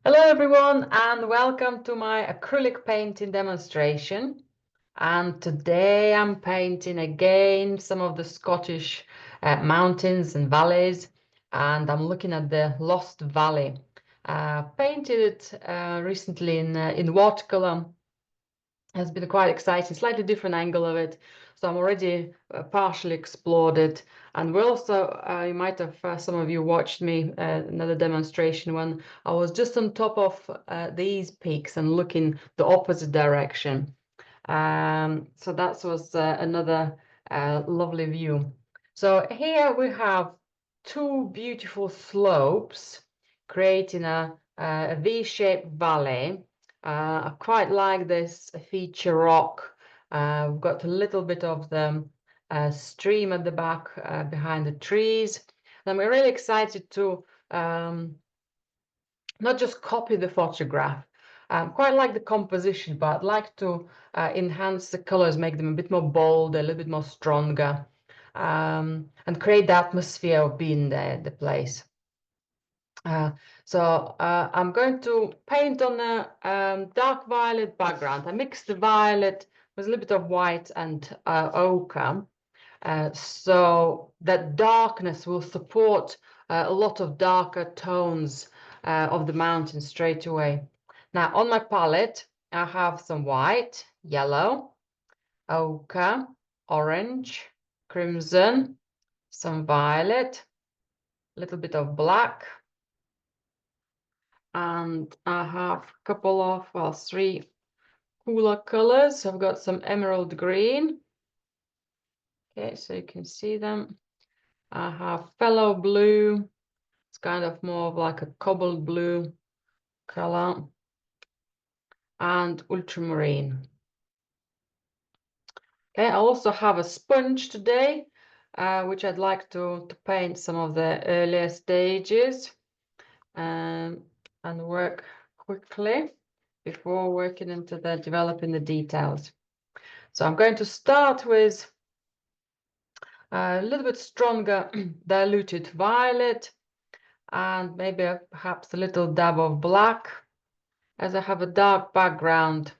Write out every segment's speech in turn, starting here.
Hello everyone and welcome to my acrylic painting demonstration. And today I'm painting again some of the Scottish mountains and valleys, and I'm looking at the Lost Valley. Painted it recently in watercolor. Has been quite exciting, slightly different angle of it. So I'm already partially explored it. And we're also, you might have, some of you watched me, another demonstration when I was just on top of these peaks and looking the opposite direction. So that was another lovely view. So here we have two beautiful slopes creating a V-shaped valley. I quite like this feature rock. We've got a little bit of the stream at the back behind the trees. And we're really excited to not just copy the photograph. Quite like the composition, but I'd like to enhance the colors, make them a bit more bold, a little bit more stronger, and create the atmosphere of being there, the place. So I'm going to paint on a dark violet background. I mixed the violet with a little bit of white and ochre, so that darkness will support a lot of darker tones of the mountain straight away. Now on my palette, I have some white, yellow, ochre, orange, crimson, some violet, a little bit of black, and I have a couple of, well, three cooler colors. I've got some emerald green. Okay, so you can see them. I have phthalo blue. It's kind of more of like a cobalt blue color, and ultramarine. Okay, I also have a sponge today, which I'd like to paint some of the earlier stages and work quickly before working into the developing the details. So I'm going to start with a little bit stronger diluted violet and maybe perhaps a little dab of black. As I have a dark background,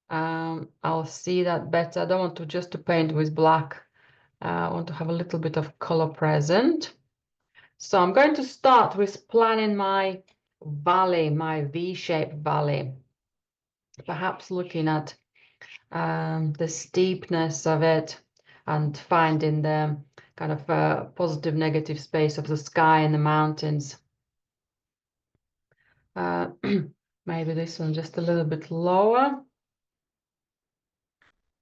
I'll see that better. I don't want to just to paint with black. I want to have a little bit of color present. So I'm going to start with planning my valley, my V-shaped valley. Perhaps looking at the steepness of it and finding the kind of positive negative space of the sky and the mountains. Maybe this one just a little bit lower,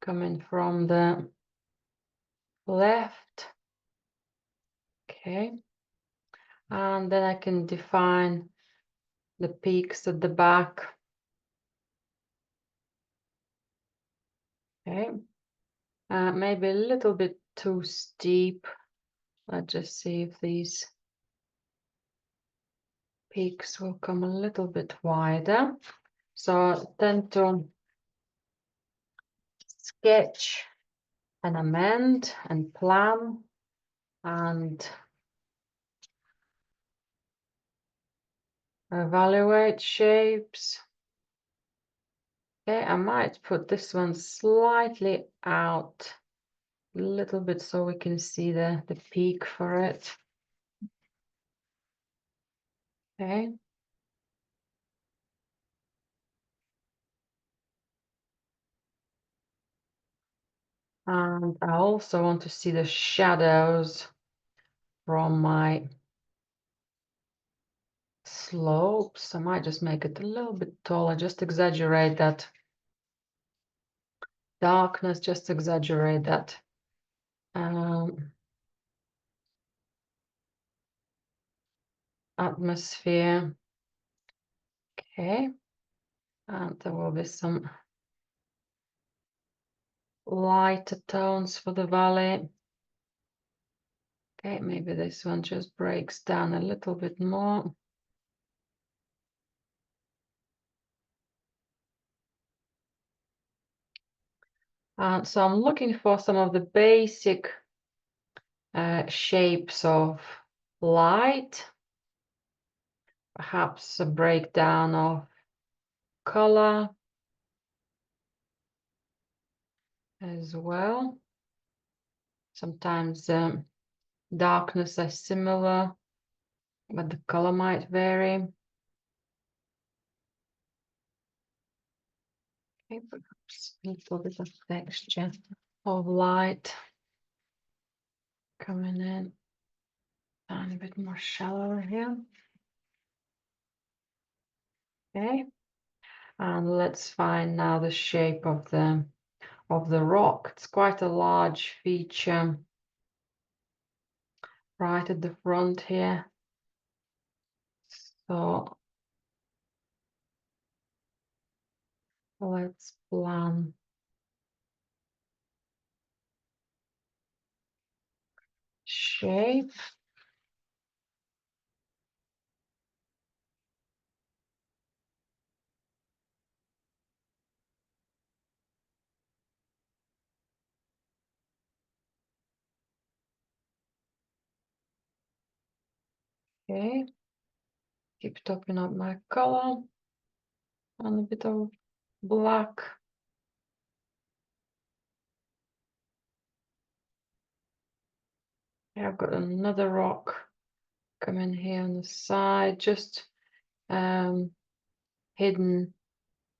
coming from the left. Okay, and then I can define the peaks at the back. Okay, maybe a little bit too steep. Let's just see if these peaks will come a little bit wider. So I tend to sketch and amend and plan and evaluate shapes. Okay, I might put this one slightly out a little bit so we can see the peak for it. Okay. And I also want to see the shadows from my slopes. I might just make it a little bit taller, just exaggerate that darkness, just exaggerate that. Atmosphere. Okay, and there will be some lighter tones for the valley. Okay, maybe this one just breaks down a little bit more. So I'm looking for some of the basic shapes of light. perhaps a breakdown of color as well. Sometimes darkness is similar, but the color might vary. Okay, perhaps a little bit of texture of light coming in. Tiny bit more shallower here. Okay, and let's find now the shape of the rock. It's quite a large feature right at the front here. So let's plan shape. Okay, keep topping up my color and a bit of black. Yeah, I've got another rock coming here on the side, just hidden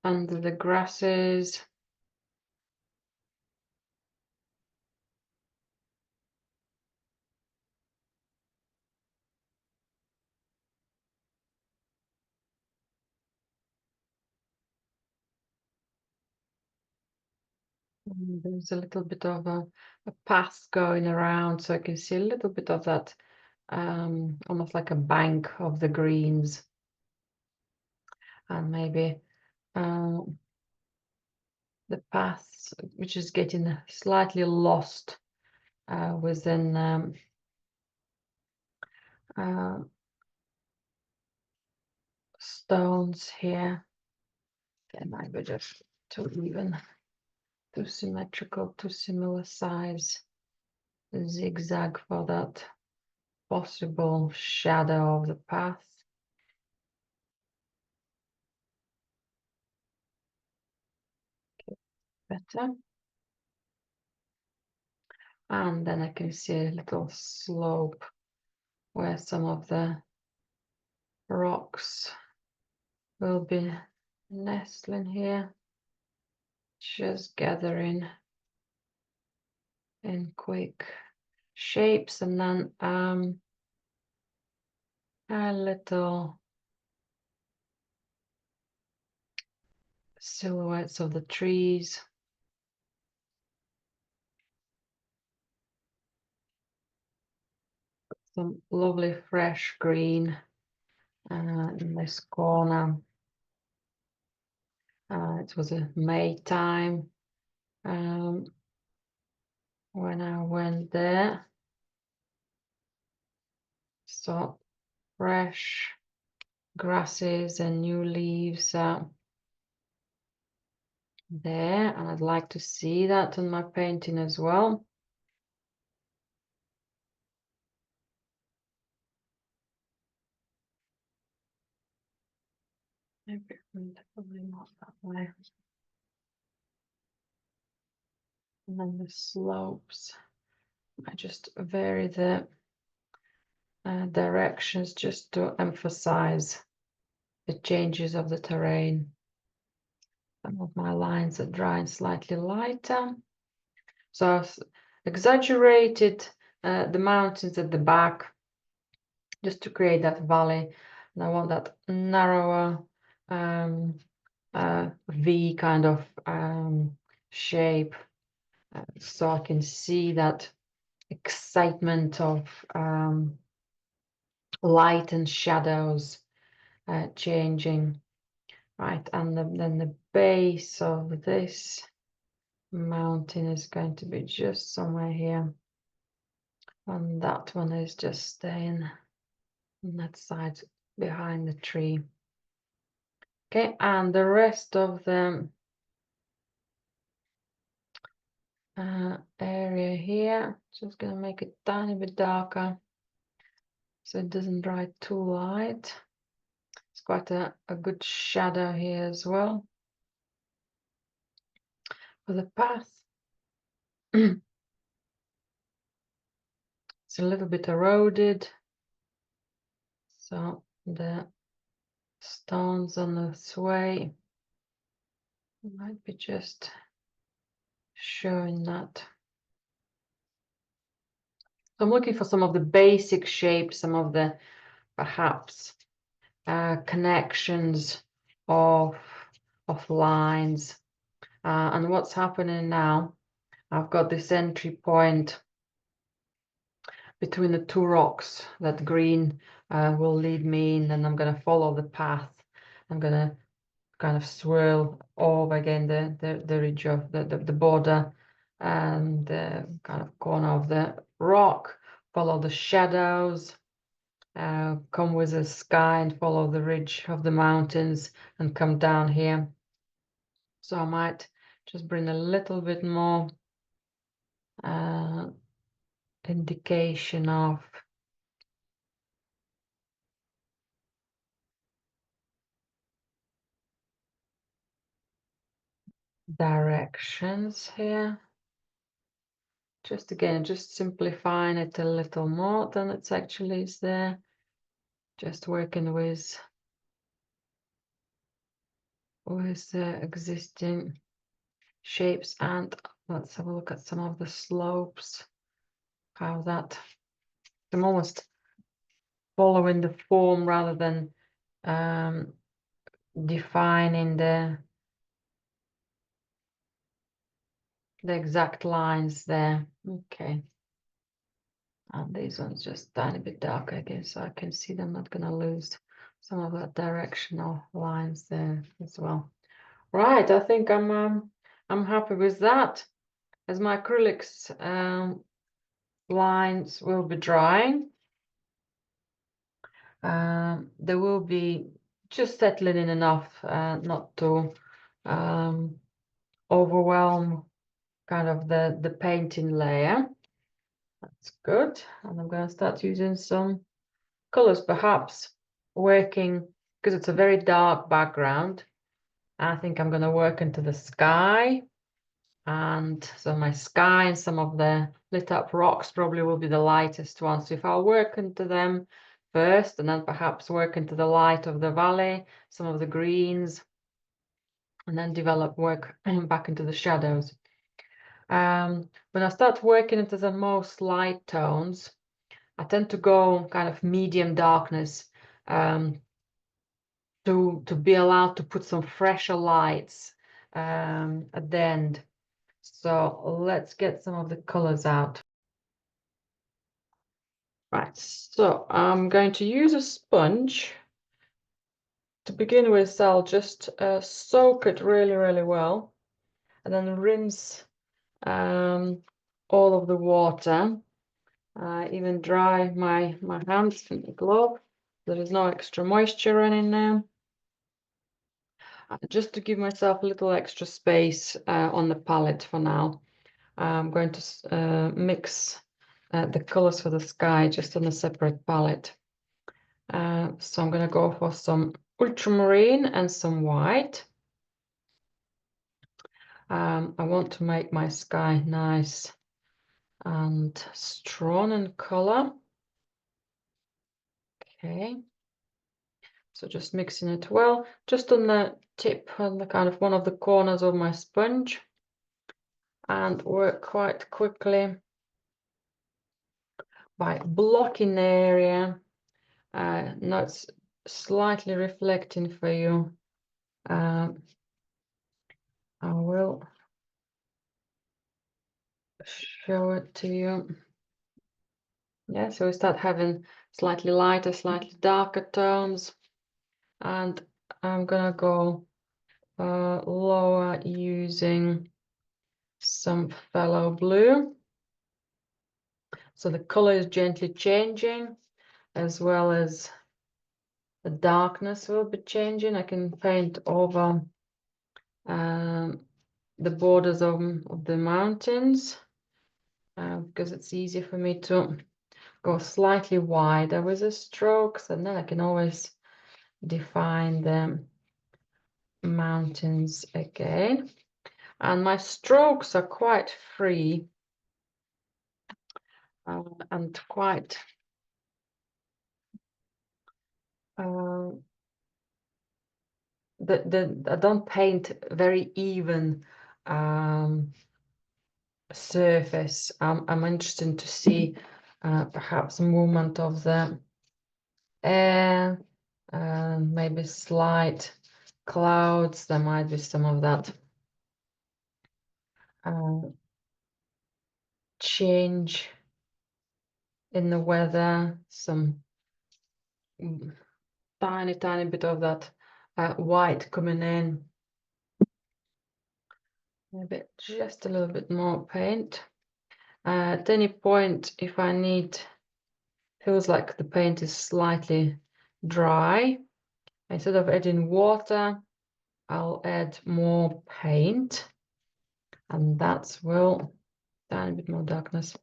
under the grasses. And there's a little bit of a path going around, so I can see a little bit of that, almost like a bank of the greens, and maybe the path, which is getting slightly lost within stones here. They might be just too even, too symmetrical, too similar size. Zigzag for that possible shadow of the path. Better. And then I can see a little slope where some of the rocks will be nestling here, just gathering in quick shapes, and then a little silhouettes of the trees. Some lovely fresh green in this corner. It was a May time when I went there. So fresh grasses and new leaves there, and I'd like to see that on my painting as well. Maybe probably not that way. And then the slopes, I just vary the directions just to emphasize the changes of the terrain. Some of my lines are drying slightly lighter. So I've exaggerated the mountains at the back just to create that valley. And I want that narrower V kind of shape, so I can see that excitement of light and shadows changing, right? And then the base of this mountain is going to be just somewhere here, and that one is just staying on that side behind the tree. Okay, and the rest of the area here, just gonna make it tiny bit darker so it doesn't dry too light. quite a good shadow here as well for the path. It's a little bit eroded, so the stones on the sway might be just showing that. So I'm looking for some of the basic shapes, some of the perhaps connections of lines. And what's happening now, I've got this entry point between the two rocks. That green will lead me in, and I'm going to follow the path. I'm going to kind of swirl over again the ridge of the border and the kind of corner of the rock, follow the shadows, come with the sky and follow the ridge of the mountains and come down here. So I might just bring a little bit more indication of directions here. Just again, just simplifying it a little more than it actually is there. Just working with the existing shapes, and let's have a look at some of the slopes. How that, I'm almost following the form rather than defining the exact lines there. Okay. And these ones just a tiny bit darker again, so I can see them. Not gonna lose some of that directional lines there as well. Right, I think I'm happy with that. As my acrylics lines will be drying, they will be just settling in enough not to overwhelm kind of the painting layer. That's good. And I'm going to start using some colors, perhaps working, because it's a very dark background. I think I'm going to work into the sky. And so my sky and some of the lit up rocks probably will be the lightest ones. So if I work into them first and then perhaps work into the light of the valley, some of the greens, and then develop work back into the shadows. When I start working into the most light tones, I tend to go kind of medium darkness to be allowed to put some fresher lights at the end. So let's get some of the colors out. Right, so I'm going to use a sponge. To begin with, I'll just soak it really, really well, and then rinse all of the water. Even dry my hands in the glove. There is no extra moisture running now. Just to give myself a little extra space on the palette for now, I'm going to mix the colors for the sky just on a separate palette. So I'm going to go for some ultramarine and some white. I want to make my sky nice and strong in color. Okay. So just mixing it well, just on the tip, on the kind of one of the corners of my sponge, and work quite quickly by blocking the area. Now it's slightly reflecting for you. I will show it to you. Yeah, so we start having slightly lighter, slightly darker tones, and I'm gonna go lower using some phthalo blue. So the color is gently changing, as well as the darkness will be changing. I can paint over the borders of the mountains because it's easier for me to go slightly wider with the strokes, and then I can always define the mountains again. And my strokes are quite free and quite I don't paint very even surface. I'm interested to see perhaps movement of the air, maybe slight clouds. There might be some of that change in the weather, some tiny bit of that white coming in. Maybe just a little bit more paint. At any point, if I need, feels like the paint is slightly dry, instead of adding water, I'll add more paint, and that will, tiny bit more darkness,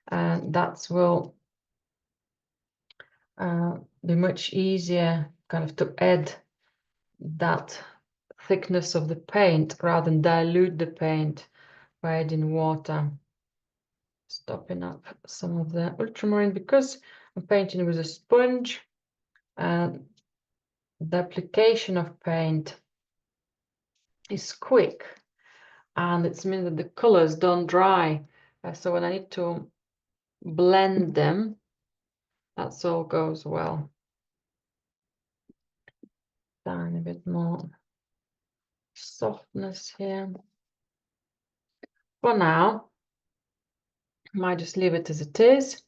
and that will be much easier kind of to add that thickness of the paint rather than dilute the paint by adding water. Stopping up some of the ultramarine because I'm painting with a sponge, and the application of paint is quick, and it means that the colors don't dry. So when I need to blend them, that's all goes well. Tiny bit more softness here. For now, I might just leave it as it is,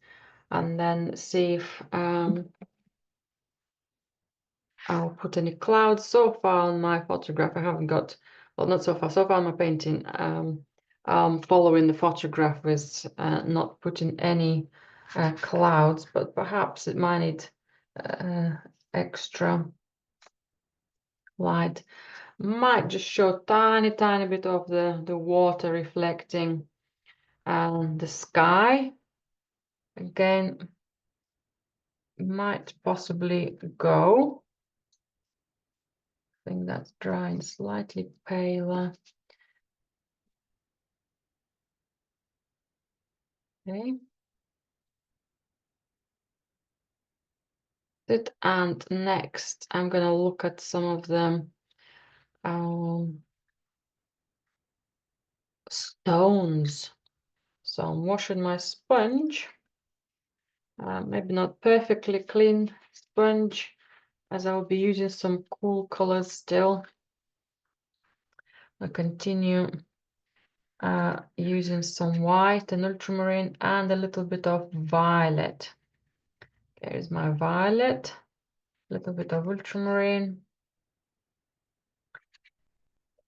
and then see if I'll put any clouds. So far on my photograph, I haven't got, well, not so far. So far on my painting, I'm following the photograph with not putting any clouds, but perhaps it might need extra light. Might just show tiny bit of the water reflecting the sky. Again, might possibly go. I think that's drying slightly paler. Okay. And next, I'm going to look at some of the stones. So I'm washing my sponge. Maybe not perfectly clean sponge, as I will be using some cool colors still. I'll continue using some white and ultramarine and a little bit of violet. There's my violet, a little bit of ultramarine.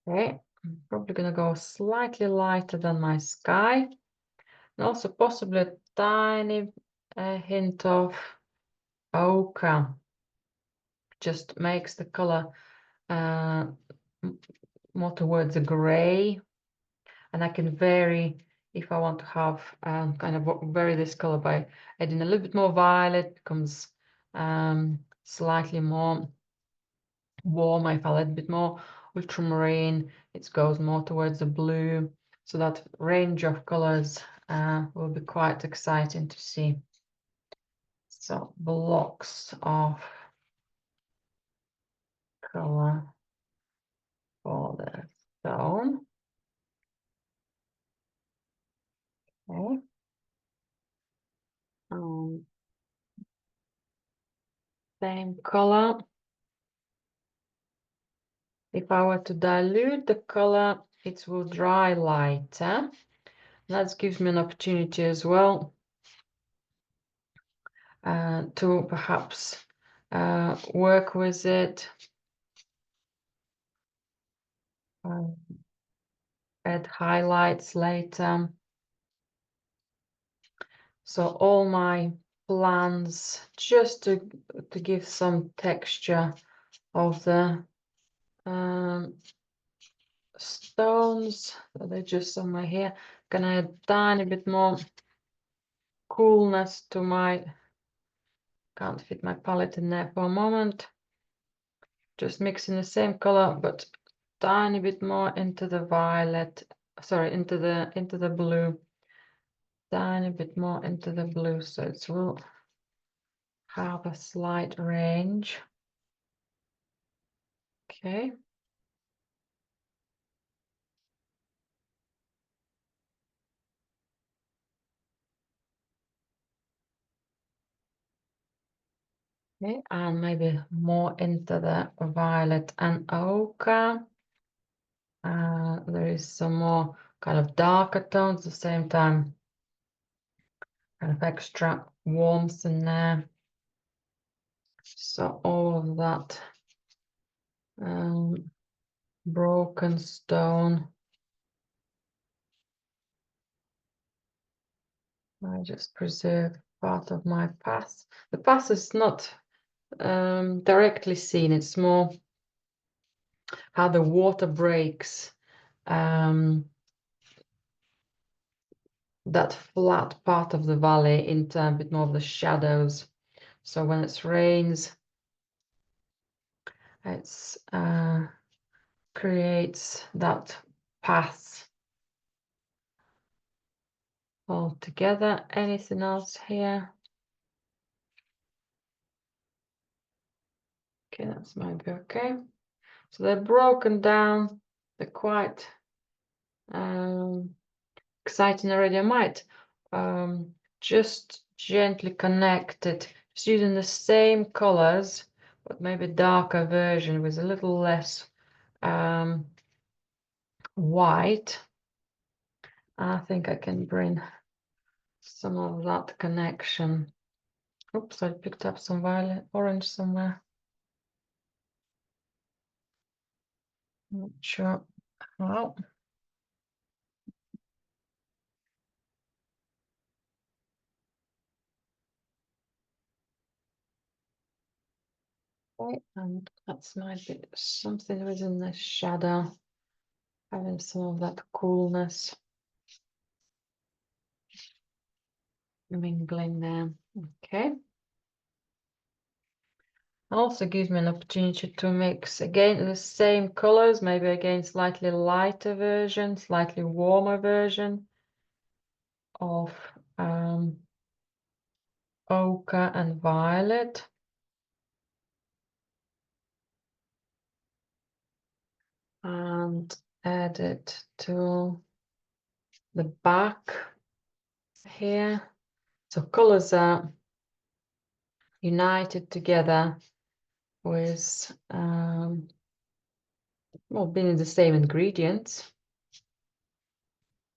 Okay, I'm probably going to go slightly lighter than my sky, and also possibly a tiny hint of ochre. Just makes the color more towards the gray, and I can vary if I want to have kind of vary this color by adding a little bit more violet, becomes slightly more warm. If I add a bit more ultramarine, it goes more towards the blue. So that range of colors will be quite exciting to see. So blocks of color for the stone. Okay. Same color. If I were to dilute the color, it will dry lighter. That gives me an opportunity as well to perhaps work with it, add highlights later. So all my plans, just to give some texture of the stones. They're just somewhere here. Gonna add a tiny bit more coolness to my, can't fit my palette in there for a moment. just mixing the same color, but tiny bit more into the violet, sorry, into the blue, tiny bit more into the blue, so it will have a slight range. Okay. Okay, and maybe more into the violet and ochre. There is some more kind of darker tones at the same time, kind of extra warmth in there. So all of that broken stone. I just preserve part of my path. The path is not directly seen, it's more how the water breaks that flat part of the valley into a bit more of the shadows. So when it rains, it's creates that path all together. Anything else here? Okay, that's might be okay. So they're broken down. They're quite exciting already. I might just gently connect it, just using the same colors, but maybe darker version with a little less white. I think I can bring some of that connection. Oops, I picked up some violet orange somewhere. Not sure how. Okay, and that's might be something within the shadow, having some of that coolness mingling there. Okay. Also gives me an opportunity to mix again the same colors, maybe again slightly lighter version, slightly warmer version of ochre and violet. And add it to the back here. So colors are united together with well, being the same ingredients.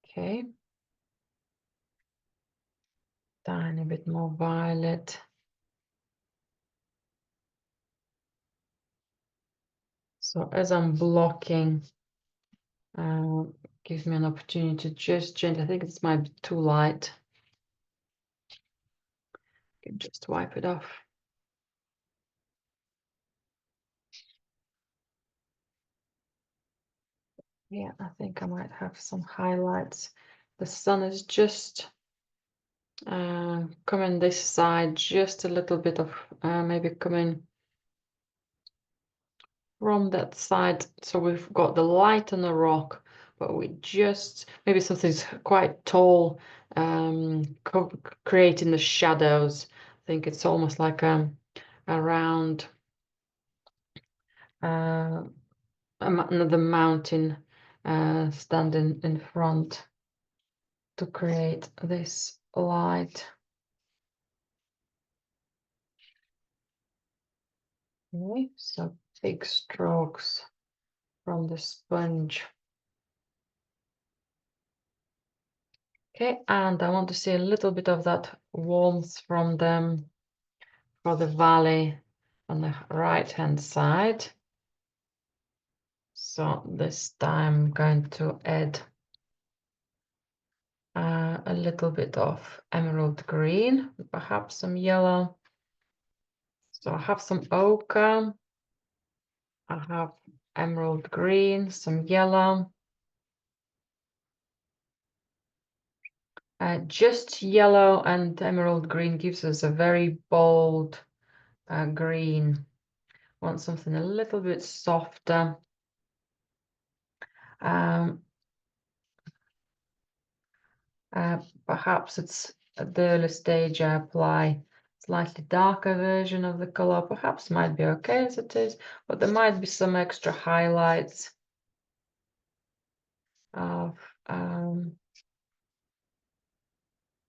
Okay. Tiny bit more violet. So as I'm blocking, gives me an opportunity to just gently, I think this might be too light. You can just wipe it off. Yeah, I think I might have some highlights. The sun is just coming this side, just a little bit of maybe coming from that side. So we've got the light on the rock, but we just, maybe something's quite tall, creating the shadows. I think it's almost like around another mountain standing in front to create this light. Okay, so big strokes from the sponge. Okay, and I want to see a little bit of that warmth from them for the valley on the right hand side. So this time I'm going to add a little bit of emerald green, perhaps some yellow. So I have some ochre, I have emerald green, some yellow. Just yellow and emerald green gives us a very bold green. Want something a little bit softer. Perhaps it's at the early stage I apply slightly darker version of the color. Perhaps might be okay as it is, but there might be some extra highlights of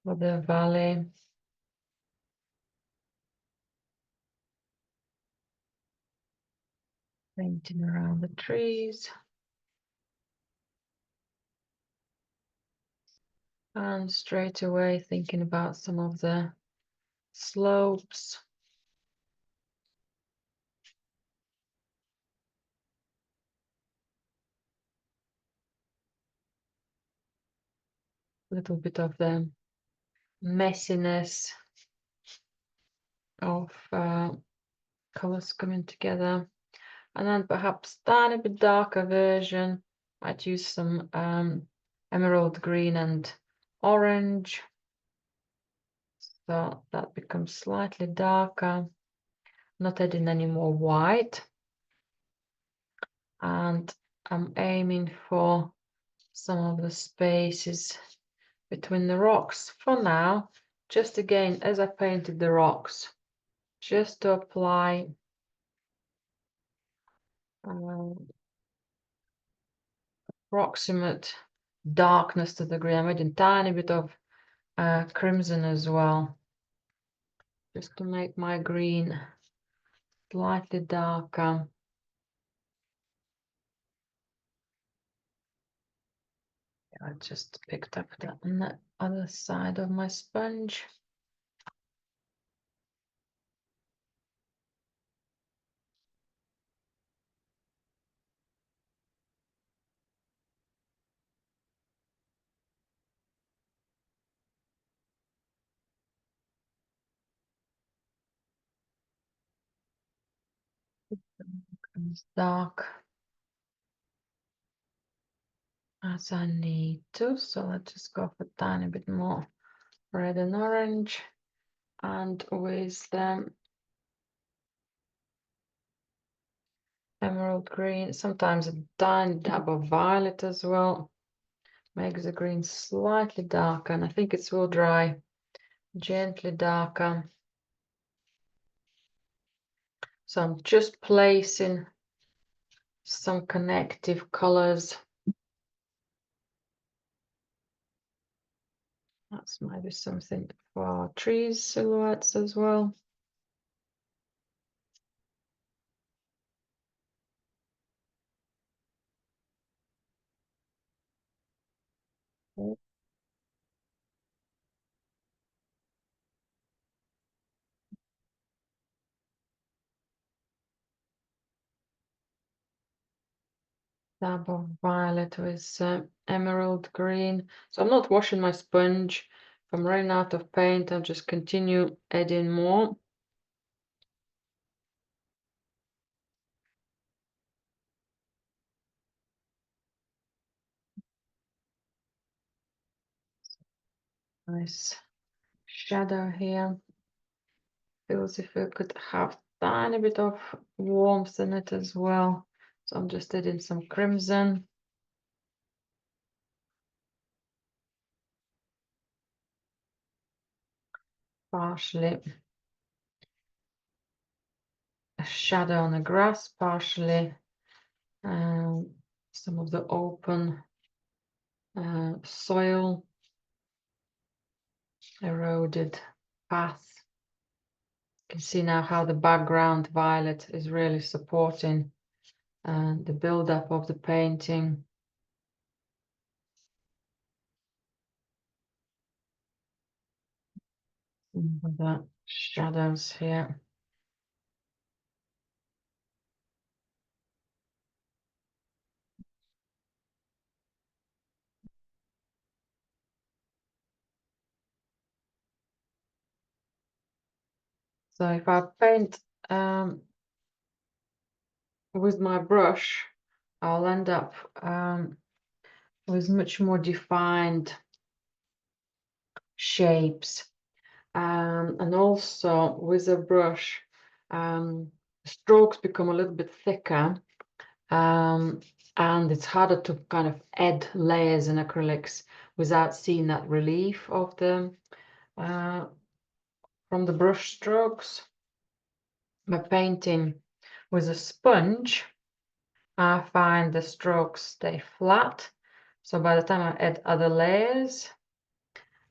the valley. Painting around the trees. And straight away thinking about some of the slopes. A little bit of the messiness of colors coming together. And then perhaps tiny bit darker version. Might use some emerald green and orange. So that becomes slightly darker. Not adding any more white. And I'm aiming for some of the spaces between the rocks for now. Just again, as I painted the rocks, just to apply approximate darkness to the green. I'm adding a tiny bit of crimson as well, just to make my green slightly darker. I just picked up that on the other side of my sponge. It's dark as I need to, so let's just go for a tiny bit more red and orange, and with the emerald green, sometimes a tiny dab of violet as well, makes the green slightly darker, and I think it will dry gently darker. So I'm just placing some connective colors. That's maybe something for our trees silhouettes as well. Dab of violet with emerald green. So I'm not washing my sponge. If I'm running out of paint, I'll just continue adding more. Nice shadow here. Feels if we could have a tiny bit of warmth in it as well. So I'm just adding some crimson. Partially a shadow on the grass, partially some of the open soil, eroded path. You can see now how the background violet is really supporting the build-up of the painting. With the shadows here. So if I paint with my brush, I'll end up with much more defined shapes. And also with a brush, strokes become a little bit thicker, and it's harder to kind of add layers in acrylics without seeing that relief of the from the brush strokes. By painting with a sponge, I find the strokes stay flat. So by the time I add other layers,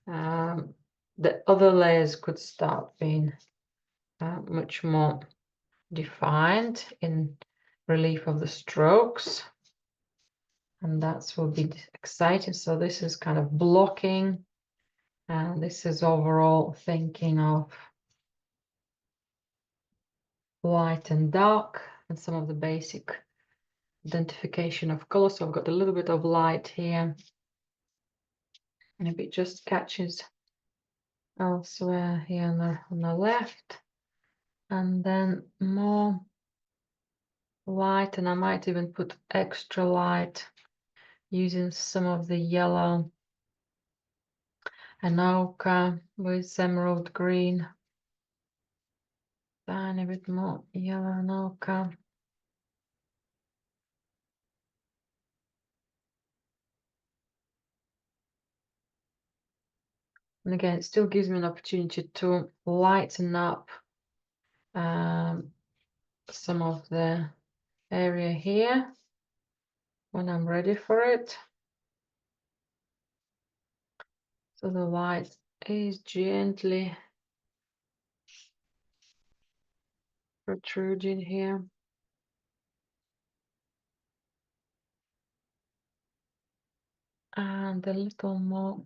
the other layers could start being much more defined in relief of the strokes. And that will be exciting. So this is kind of blocking, and this is overall thinking of light and dark and some of the basic identification of color. So I've got a little bit of light here, and if it just catches elsewhere here on the left, and then more light, and I might even put extra light using some of the yellow and ochre with emerald green, tiny bit more yellow and ochre. And again, it still gives me an opportunity to lighten up some of the area here when I'm ready for it. So the light is gently protruding here. And a little more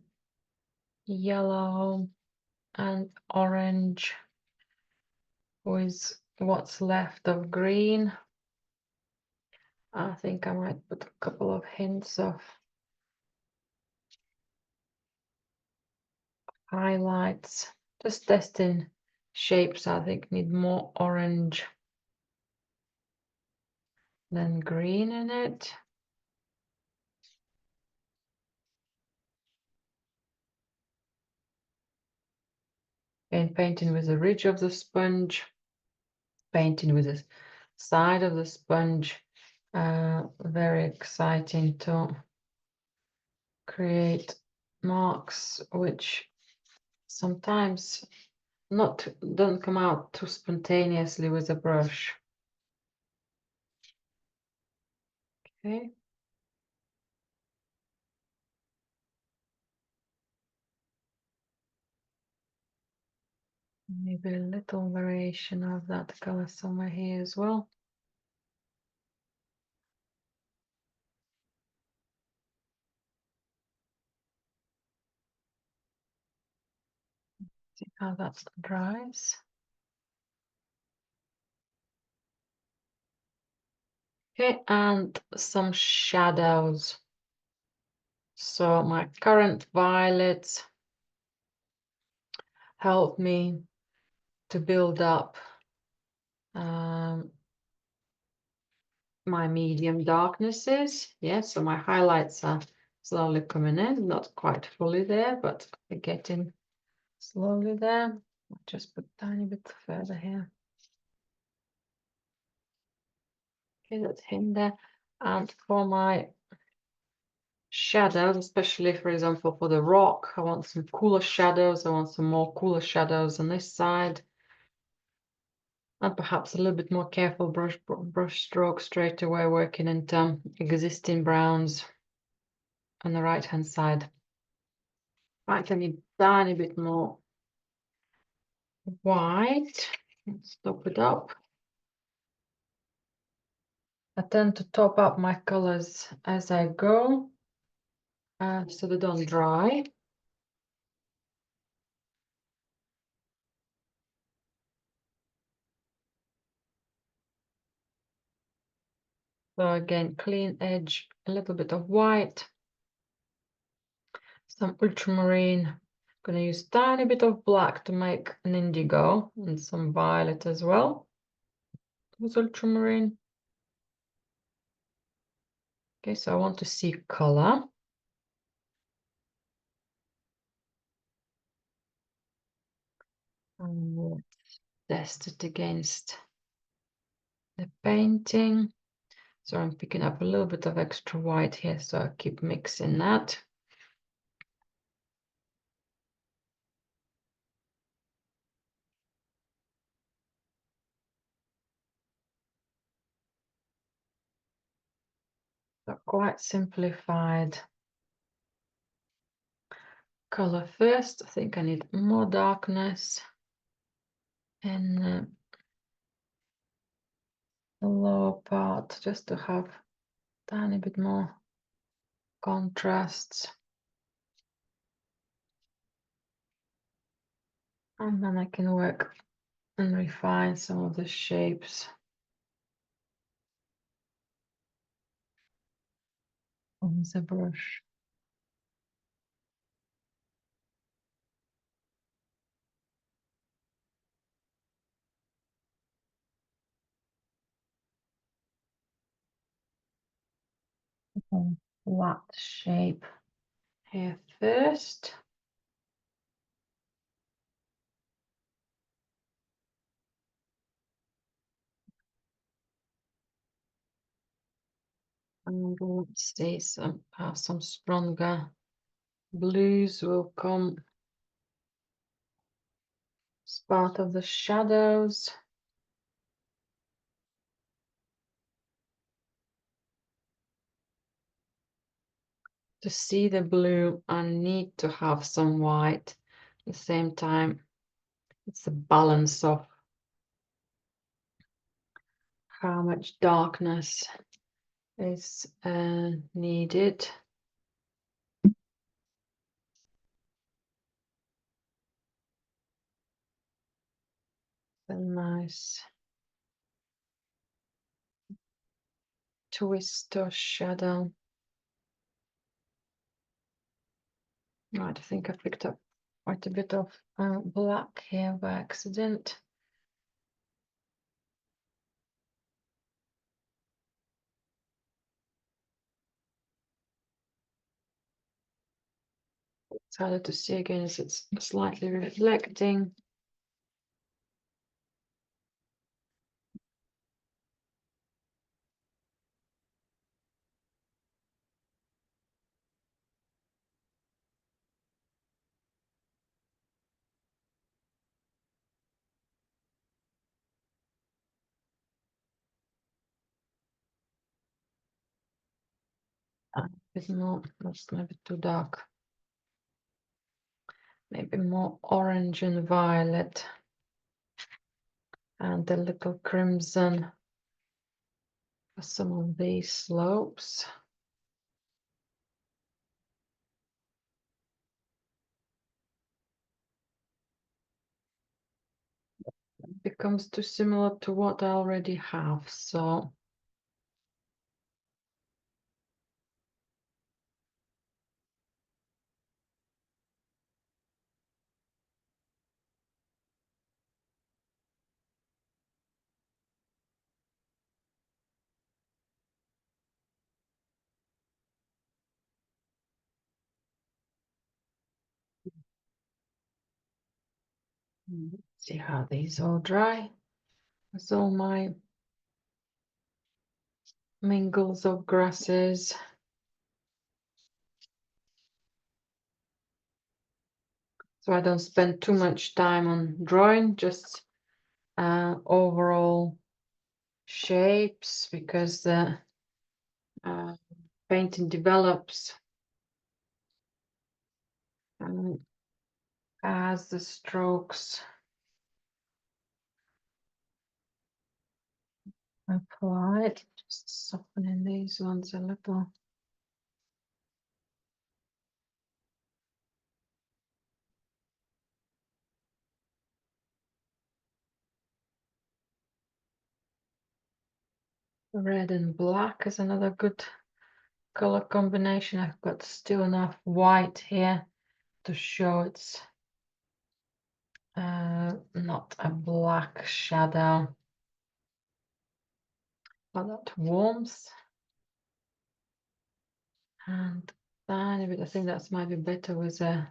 yellow and orange with what's left of green. I think I might put a couple of hints of highlights. Just testing shapes I think need more orange than green in it. And painting with the ridge of the sponge, painting with the side of the sponge. Very exciting to create marks which sometimes don't come out too spontaneously with a brush. Okay. Maybe a little variation of that color somewhere here as well. See how that dries. Okay, and some shadows. So my current violets help me to build up my medium darknesses. Yeah, so my highlights are slowly coming in, not quite fully there, but we're getting slowly there. I'll just put a tiny bit further here. Okay, that's him there. And for my shadows, especially for example for the rock, I want some cooler shadows. I want some more cooler shadows on this side. And perhaps a little bit more careful brush stroke straight away, working into existing browns on the right hand side. Right, I need a tiny bit more white. Let's top it up. I tend to top up my colors as I go, so they don't dry. So again, clean edge, a little bit of white, some ultramarine. I'm going to use a tiny bit of black to make an indigo, and some violet as well with ultramarine. Okay, so I want to see color. And we'll test it against the painting. So I'm picking up a little bit of extra white here, so I keep mixing that. So quite simplified. Color first. I think I need more darkness in the lower part, just to have a tiny bit more contrasts. And then I can work and refine some of the shapes on the brush. Flat shape here first. And let's see, some stronger blues will come as part of the shadows. To see the blue, I need to have some white. At the same time, it's a balance of how much darkness is needed. A nice twist or shadow. Right, I think I picked up quite a bit of black here by accident. It's harder to see again as it's slightly reflecting. A bit more, that's maybe too dark. Maybe more orange and violet. And a little crimson for some of these slopes. It becomes too similar to what I already have, so let's see how these all dry. That's all my mingles of grasses. So I don't spend too much time on drawing, just overall shapes, because the painting develops as the strokes applied. Just softening these ones a little. Red and black is another good color combination. I've got still enough white here to show it's not a black shadow, but that warmth. And tiny bit, I think that's might be better with a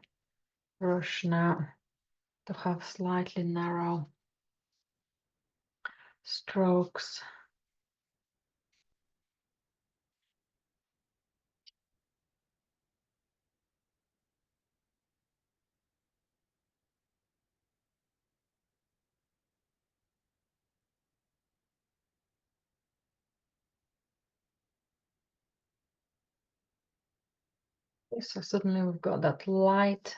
brush now, to have slightly narrow strokes. so suddenly we've got that light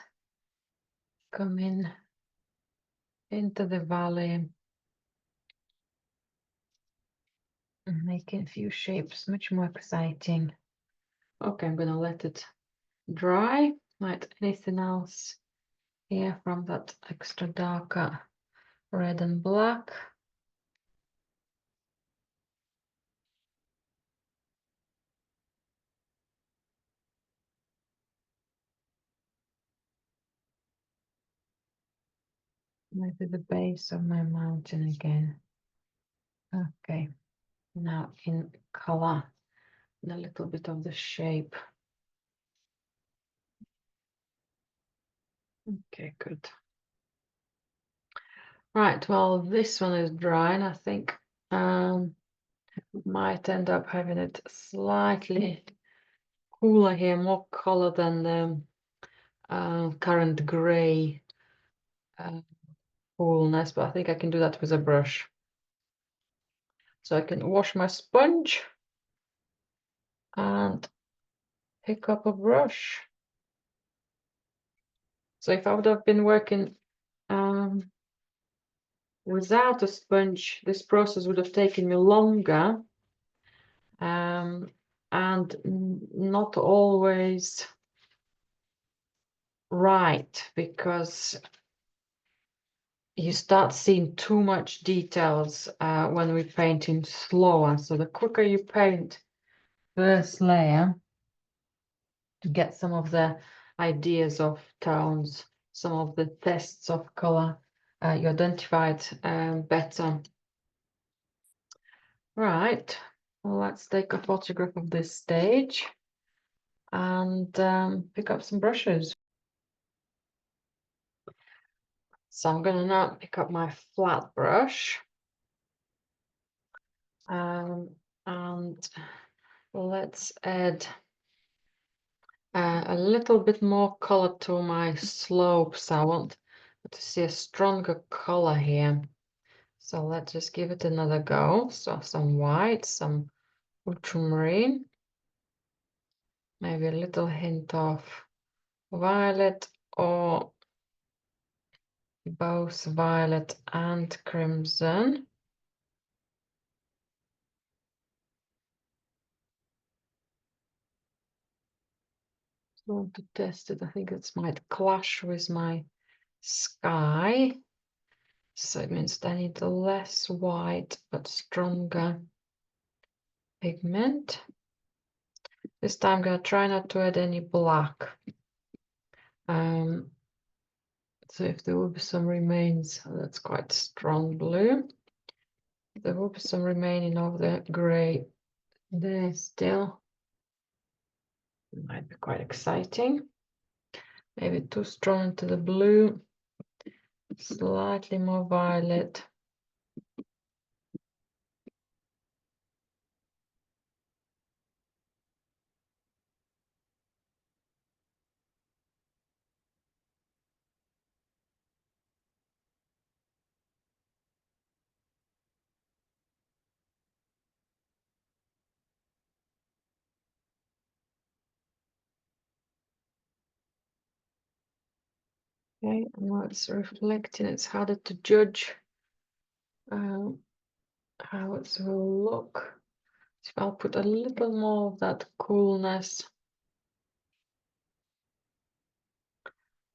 coming into the valley and making a few shapes much more exciting. Okay, I'm gonna let it dry. Like anything else here from that extra darker red and black. Maybe the base of my mountain again. Okay, now in color, and a little bit of the shape. Okay, good. Right, well, this one is dry, and I think might end up having it slightly cooler here, more color than the current gray coolness, but I think I can do that with a brush. So I can wash my sponge and pick up a brush. So if I would have been working without a sponge, this process would have taken me longer and not always right, because you start seeing too much details when we're painting slower. So the quicker you paint first layer to get some of the ideas of tones, some of the tests of color, you identify it better. Right, well, let's take a photograph of this stage and pick up some brushes. So I'm going to now pick up my flat brush and let's add a little bit more color to my slopes. I want to see a stronger color here. So let's just give it another go. So some white, some ultramarine, maybe a little hint of violet, or both violet and crimson. I want to test it. I think it might clash with my sky. So it means I need less white but stronger pigment. This time I'm going to try not to add any black. So if there will be some remains, that's quite strong blue. There will be some remaining of the gray there still. It might be quite exciting. Maybe too strong into the blue. Slightly more violet. Okay, and now it's reflecting. It's harder to judge how it will look. So I'll put a little more of that coolness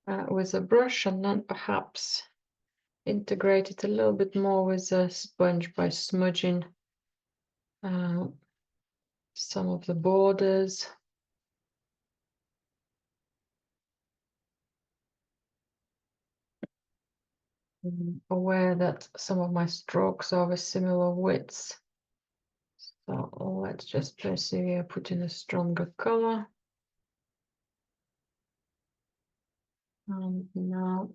with a brush, and then perhaps integrate it a little bit more with a sponge by smudging some of the borders. I'm aware that some of my strokes are of a similar width. So let's just persevere, put in a stronger color. And now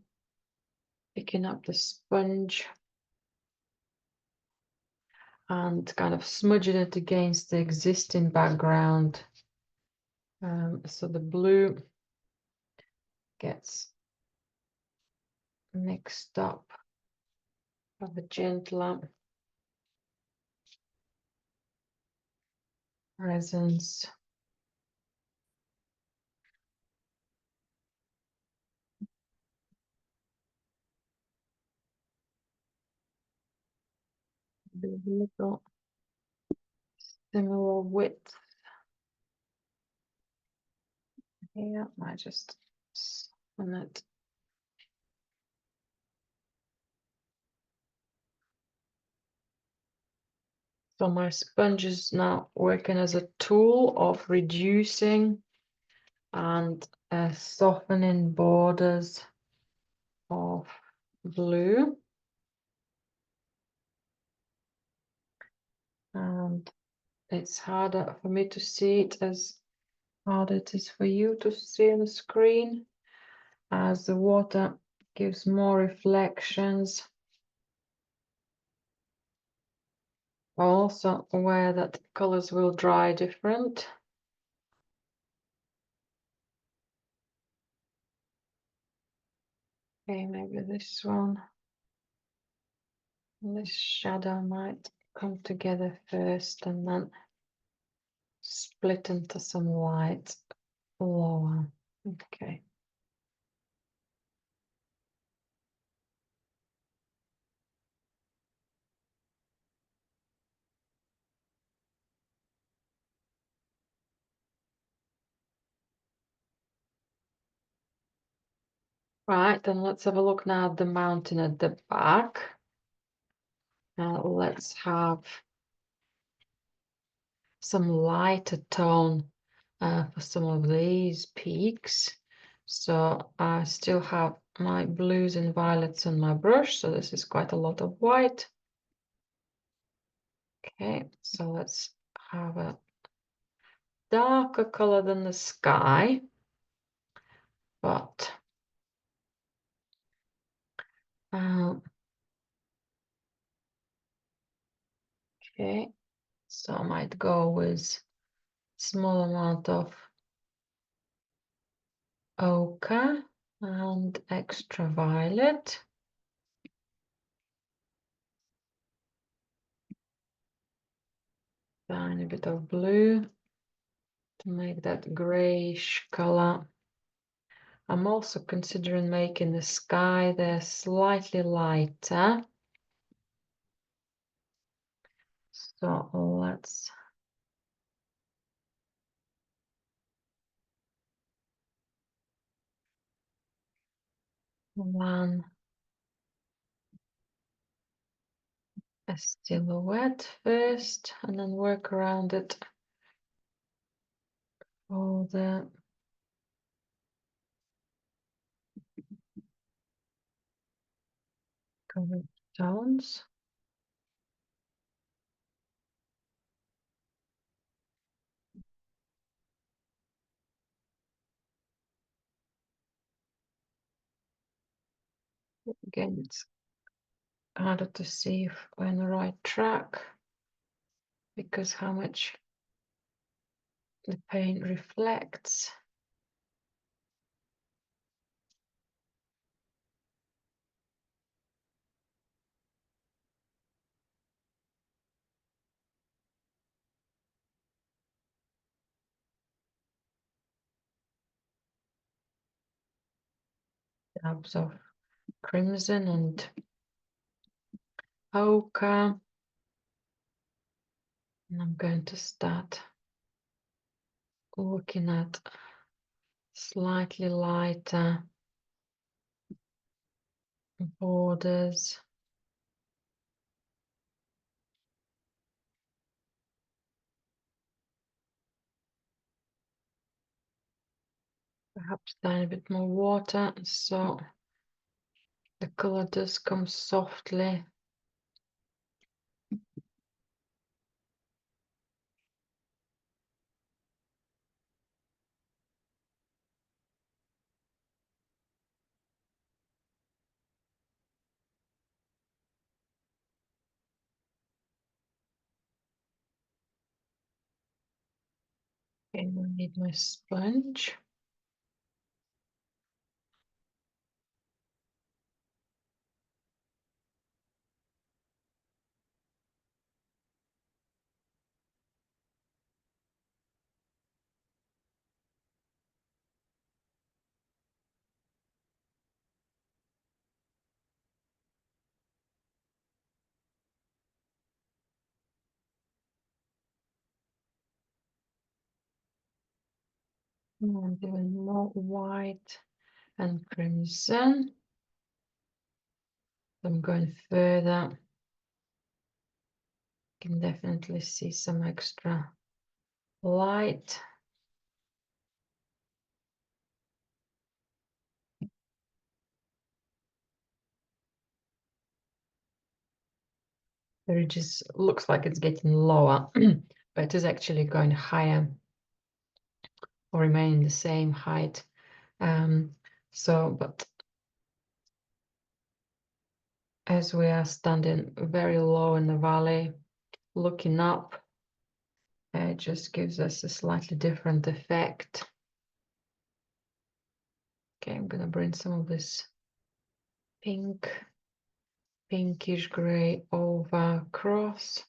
picking up the sponge and kind of smudging it against the existing background. So the blue gets mixed up with the gentler presence. a little similar width here. I just soften it. So my sponge is now working as a tool of reducing and softening borders of blue. And it's harder for me to see it as hard it is for you to see on the screen, as the water gives more reflections. Also aware that colors will dry different. Okay, maybe this one, this shadow might come together first and then split into some light lower. Okay. Right, then let's have a look now at the mountain at the back. Now let's have some lighter tone for some of these peaks. So I still have my blues and violets on my brush, so this is quite a lot of white. Okay, so let's have a darker color than the sky, but okay, so I might go with small amount of ochre and extra violet. Tiny bit of blue to make that grayish color. I'm also considering making the sky there slightly lighter. So let's run a silhouette first and then work around it for the colored tones. Again, it's harder to see if we're on the right track because how much the paint reflects. Dabs of crimson and ochre. And I'm going to start looking at slightly lighter borders. Perhaps a tiny bit more water, so the color does come softly. Okay, I need my sponge. And even more white and crimson. I'm going further. You can definitely see some extra light. The ridges looks like it's getting lower, but it is actually going higher or remaining the same height. But as we are standing very low in the valley, looking up, it just gives us a slightly different effect. Okay, I'm gonna bring some of this pinkish gray over across.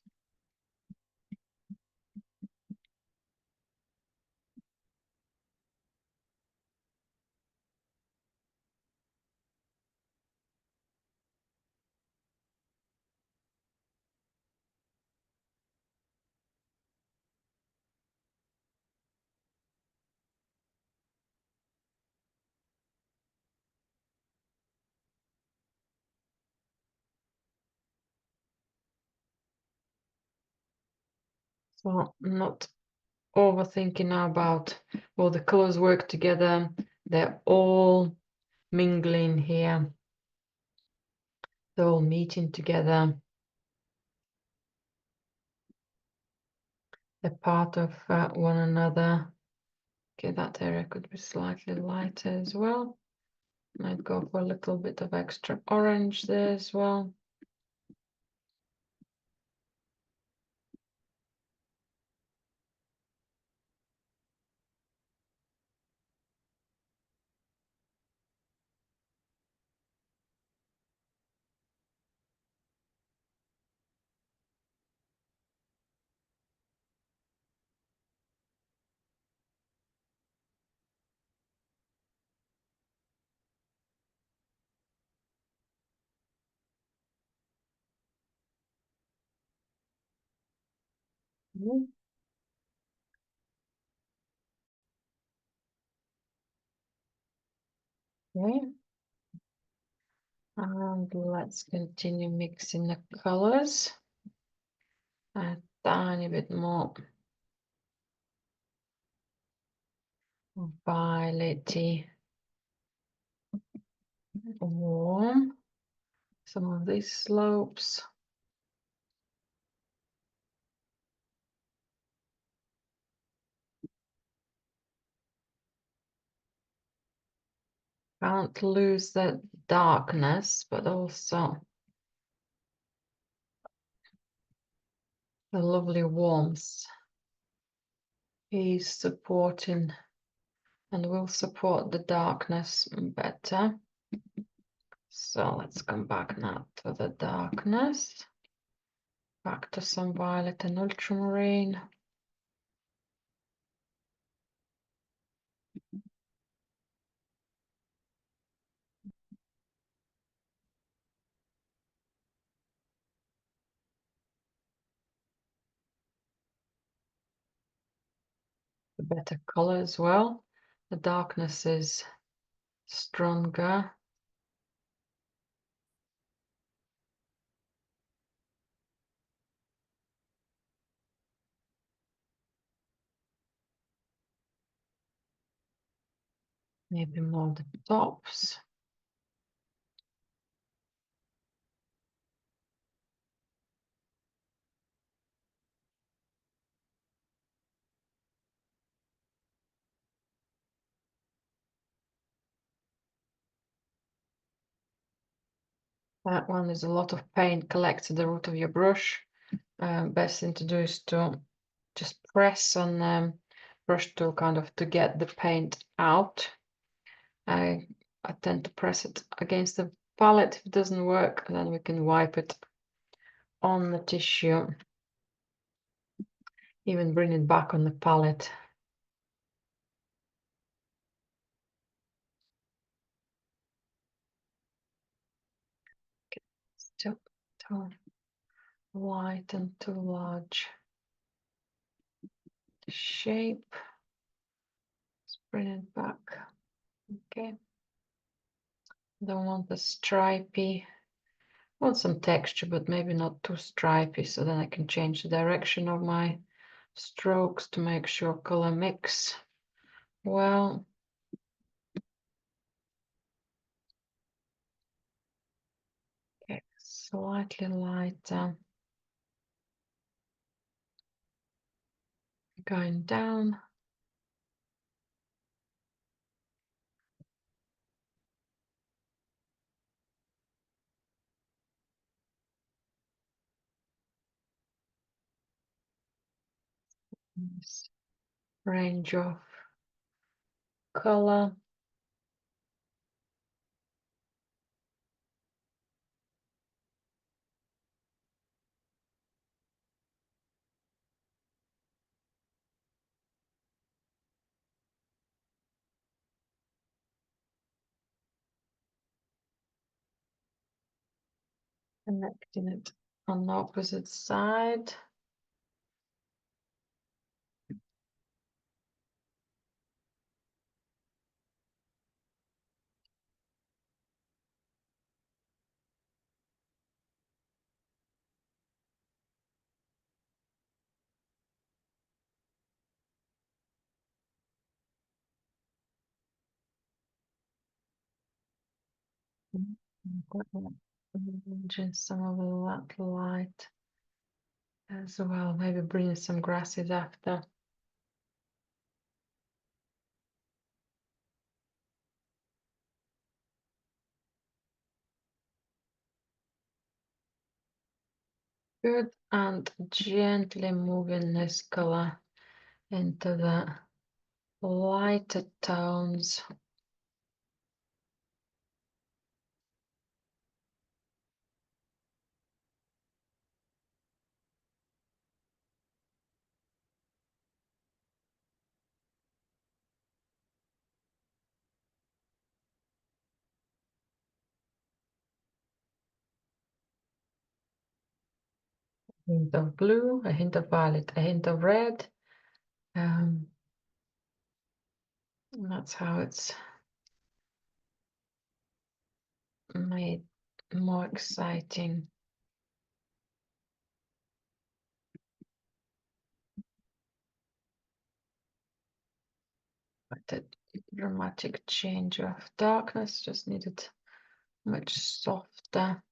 So not overthinking now about all the colors work together. They're all mingling here. They're all meeting together. They're part of one another. Okay, that area could be slightly lighter as well. Might go for a little bit of extra orange there as well. Mhm. Okay, and let's continue mixing the colors. A tiny bit more violety, warm. Some of these slopes. Can't lose that darkness, but also the lovely warmth is supporting and will support the darkness better. So let's come back now to the darkness. Back to some violet and ultramarine. The better color as well. The darkness is stronger. Maybe more the tops. That one is a lot of paint collects at the root of your brush. Best thing to do is to just press on brush tool kind of to get the paint out. I tend to press it against the palette. If it doesn't work, then we can wipe it on the tissue. Even bring it back on the palette. Still too light and too large shape. bring it back. Okay. Don't want the stripy. Want some texture, but maybe not too stripy, so then I can change the direction of my strokes to make sure color mix well. Okay, slightly lighter. Going down. This range of color. Connecting it on the opposite side. Just some of that light as well. Maybe bring some grasses after. Good, and gently moving this color into the lighter tones. A hint of blue, a hint of violet, a hint of red. And that's how it's made more exciting. But a dramatic change of darkness, just needed much softer.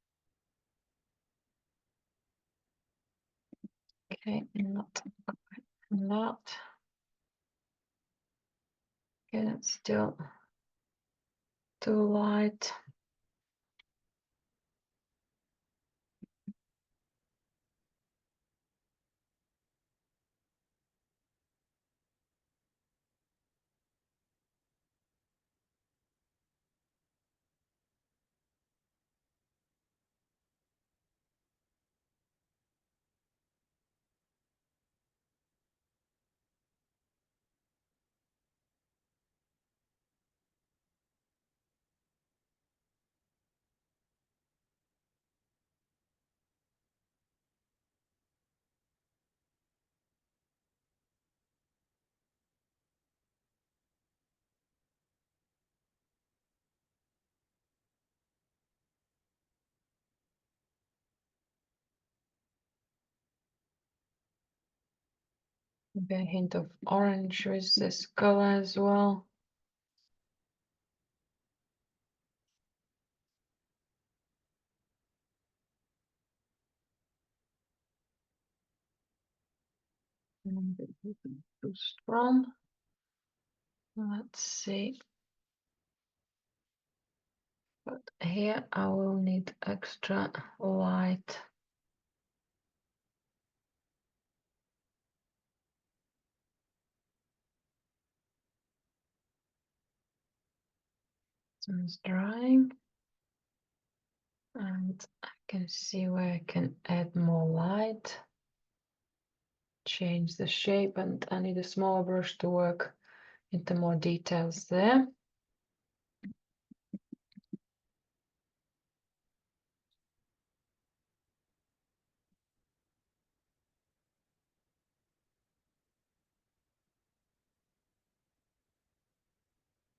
Okay, not quite that. Okay, that's still too light. Maybe a hint of orange with this color as well. Too strong. Let's see. But here I will need extra light. It's drying. And I can see where I can add more light. Change the shape, and I need a smaller brush to work into more details there.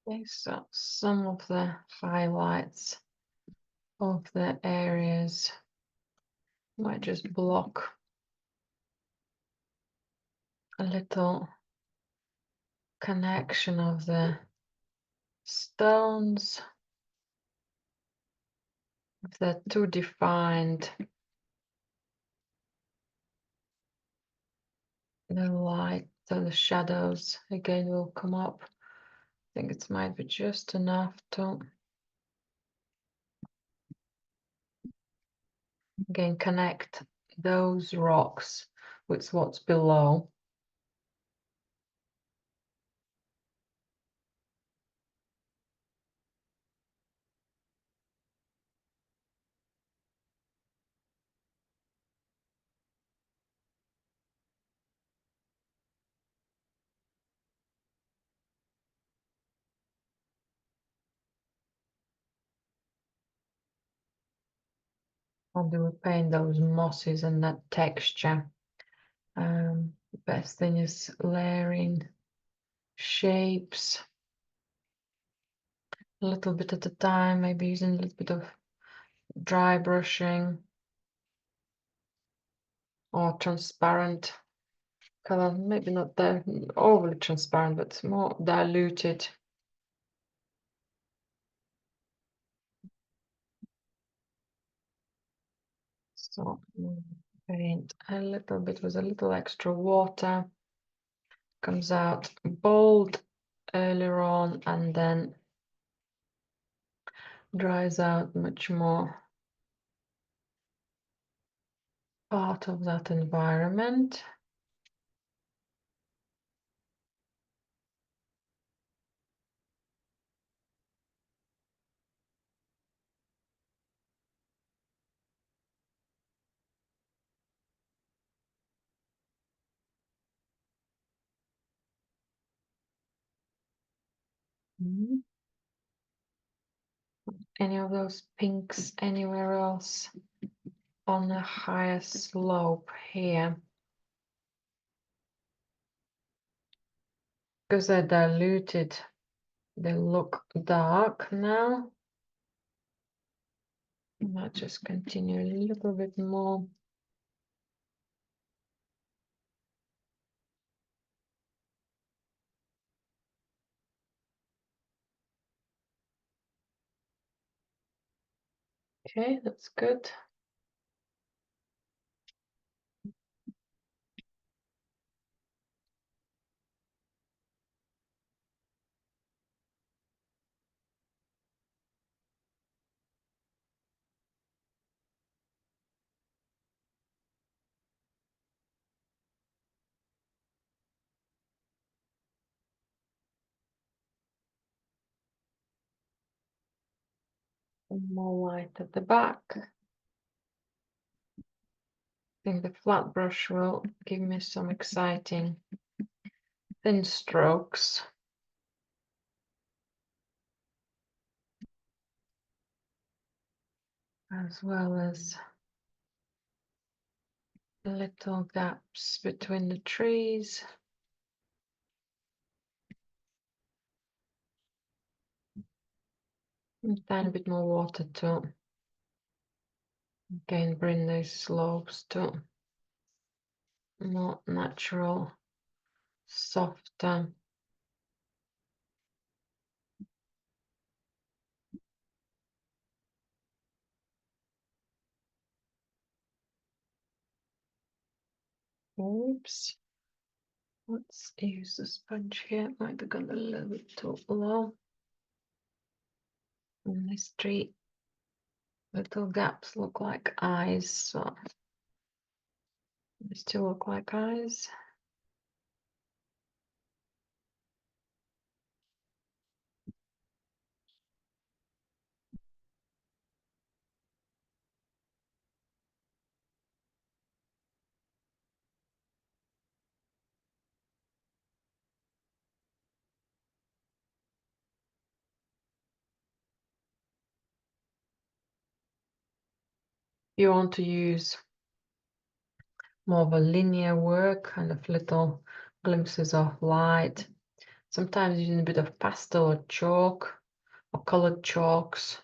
Okay, so some of the highlights of the areas might just block a little connection of the stones. If they're too defined, the light, so the shadows again will come up. I think it might be just enough to again connect those rocks with what's below. How do we paint those mosses and that texture? The best thing is layering shapes a little bit at a time, maybe using a little bit of dry brushing or transparent color, maybe not that overly transparent, but more diluted. So paint a little bit with a little extra water. Comes out bold earlier on and then dries out much more part of that environment. Any of those pinks anywhere else on a higher slope here? Because they're diluted, they look dark now. I might just continue a little bit more. Okay, that's good. More light at the back. I think the flat brush will give me some exciting thin strokes. As well as little gaps between the trees. A tiny bit more water to again bring these slopes to more natural, softer. Oops. Let's use the sponge here. Might have gone a little bit too low. And these three little gaps look like eyes, so they still look like eyes. You want to use more of a linear work, kind of little glimpses of light. Sometimes using a bit of pastel or chalk or colored chalks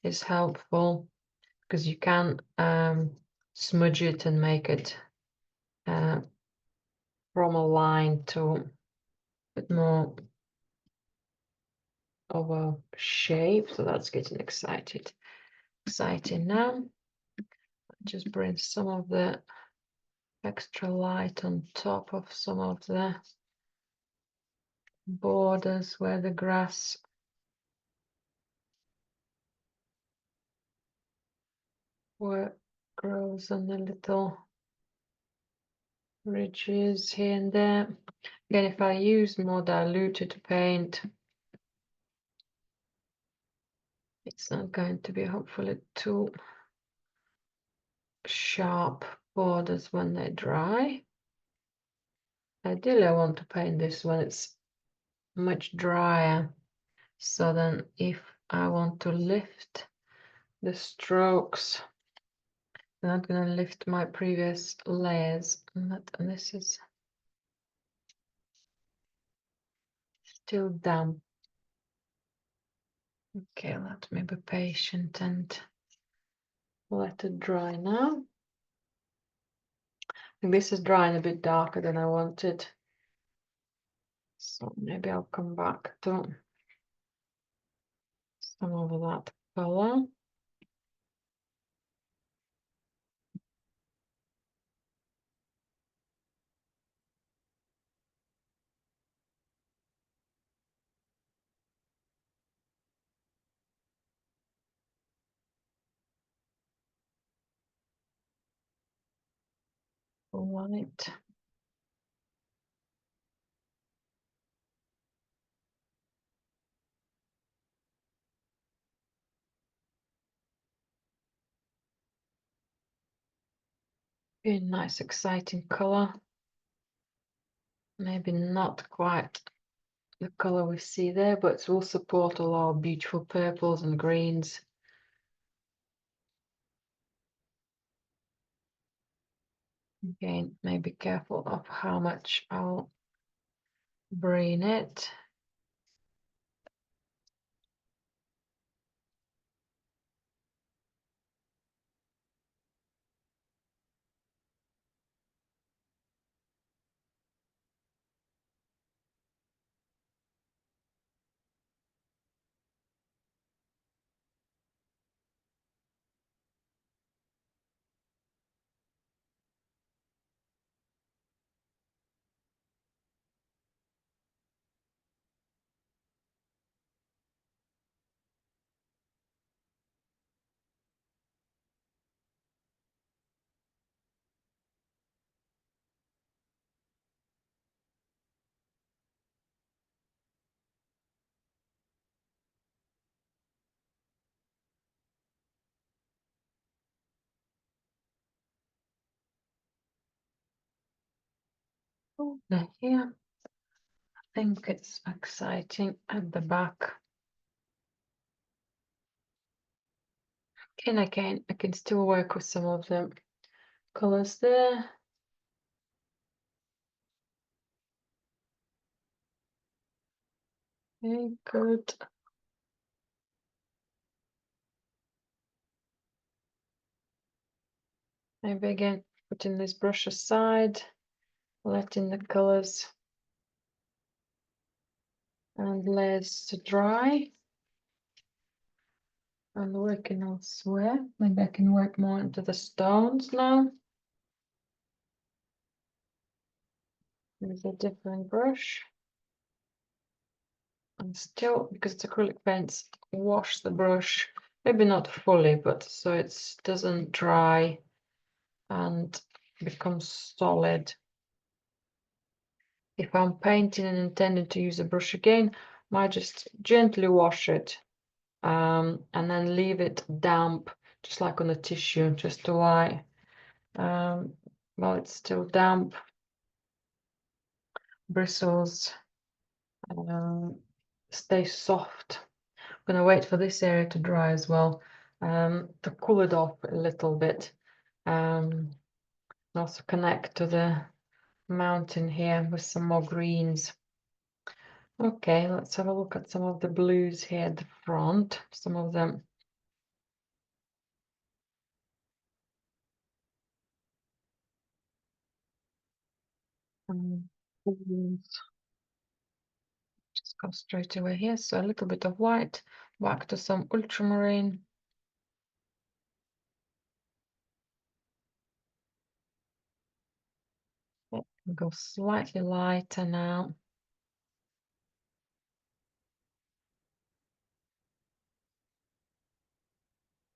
is helpful, because you can smudge it and make it from a line to a bit more of a shape. So that's getting exciting now. Just bring some of the extra light on top of some of the borders where the grass grows on the little ridges here and there. Again, if I use more diluted paint, it's not going to be hopefully too sharp borders when they dry. Ideally, I want to paint this when it's much drier. So then if I want to lift the strokes, I'm not going to lift my previous layers. And this is still damp. Okay, let me be patient and let it dry now. And this is drying a bit darker than I wanted. So maybe I'll come back to some of that color. Light. Very nice, exciting color. Maybe not quite the color we see there, but it will support all our beautiful purples and greens. Again, maybe careful of how much I'll bring it. Over here, I think it's exciting at the back. And again, I can still work with some of the colors there. Okay, good. Maybe again, putting this brush aside, letting the colors and layers to dry, and working elsewhere. Maybe I can work more into the stones now. With a different brush. And still, because it's acrylic paints, wash the brush, maybe not fully, but so it doesn't dry and becomes solid. If I'm painting and intending to use a brush again, I might just gently wash it and then leave it damp, just like on a tissue, just to lie while it's still damp. Bristles stay soft. I'm gonna wait for this area to dry as well, to cool it off a little bit, and also connect to the mountain here with some more greens. Okay, let's have a look at some of the blues here at the front. Some of them. Blues. Just go straight away here. So a little bit of white, back to some ultramarine. Go slightly lighter now.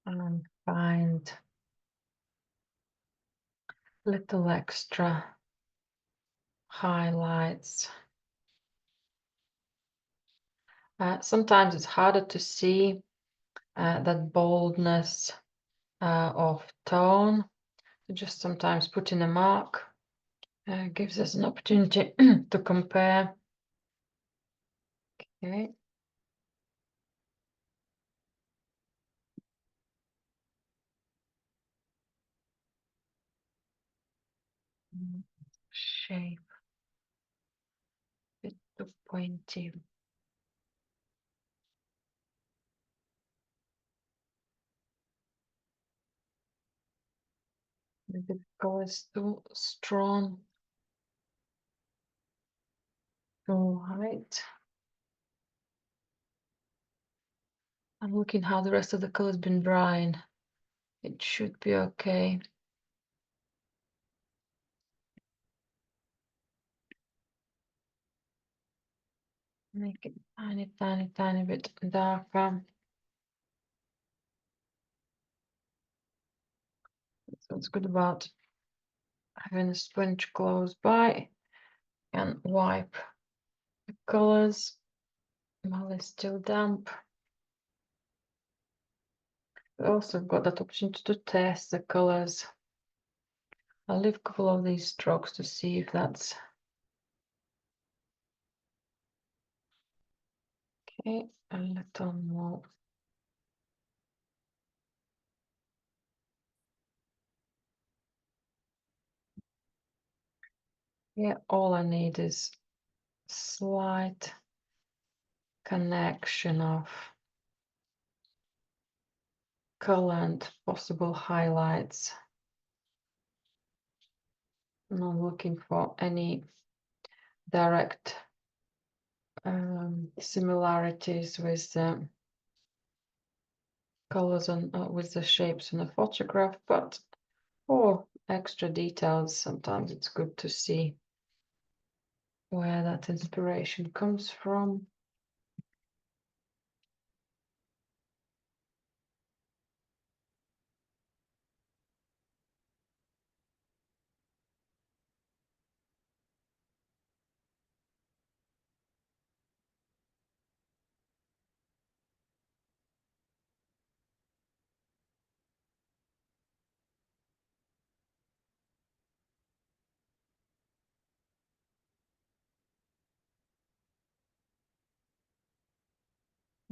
And find little extra highlights. Sometimes it's harder to see that boldness of tone. So just sometimes putting a mark gives us an opportunity to compare. Okay. Shape, bit too pointy. Maybe the color is too strong, too light. I'm looking how the rest of the color's been drying. It should be okay. Make it tiny, tiny, tiny bit darker. That's what's good about having a sponge close by and wipe the colors while they're still damp. We also got that option to test the colors. I'll leave a couple of these strokes to see if that's okay. A little more. Yeah, all I need is slight connection of color and possible highlights. I'm not looking for any direct similarities with the colors on with the shapes in the photograph, but for extra details, sometimes it's good to see where that inspiration comes from.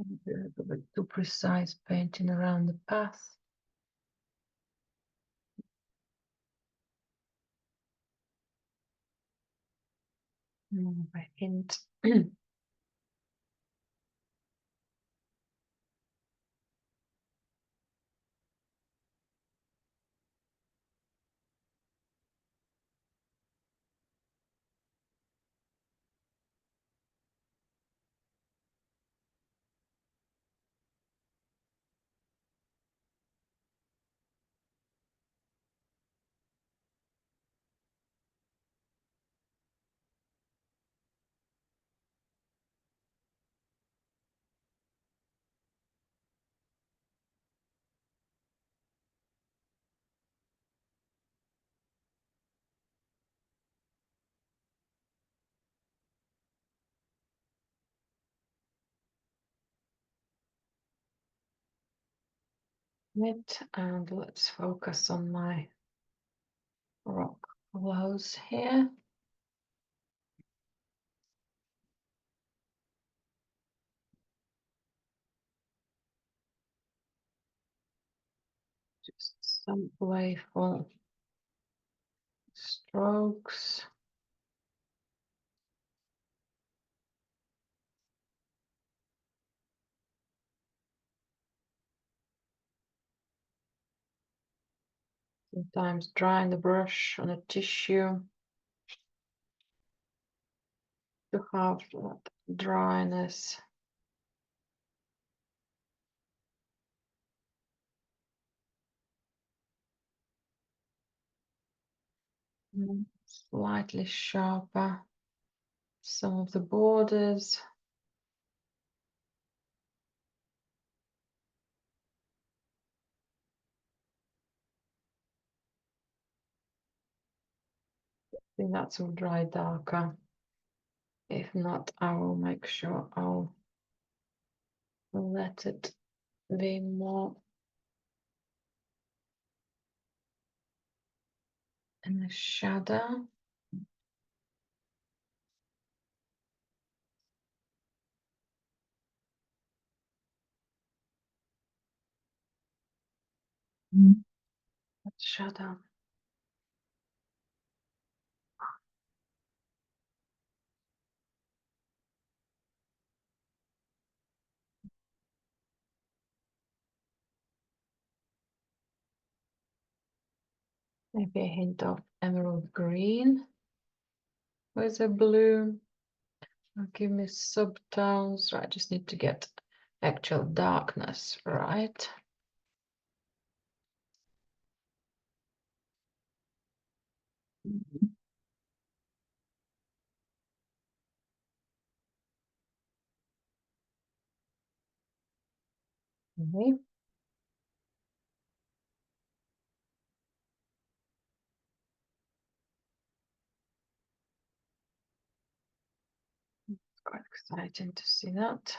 Maybe a little bit too precise painting around the path. More of a hint. And let's focus on my rock glows here. Just some playful strokes. Sometimes drying the brush on a tissue to have that dryness. Slightly sharper some of the borders. I think that will dry darker. If not, I will make sure I'll let it be more in the shadow. Shadow. Maybe a hint of emerald green with a blue. Give me subtones. Right, just need to get actual darkness right. Okay. It's quite exciting to see that.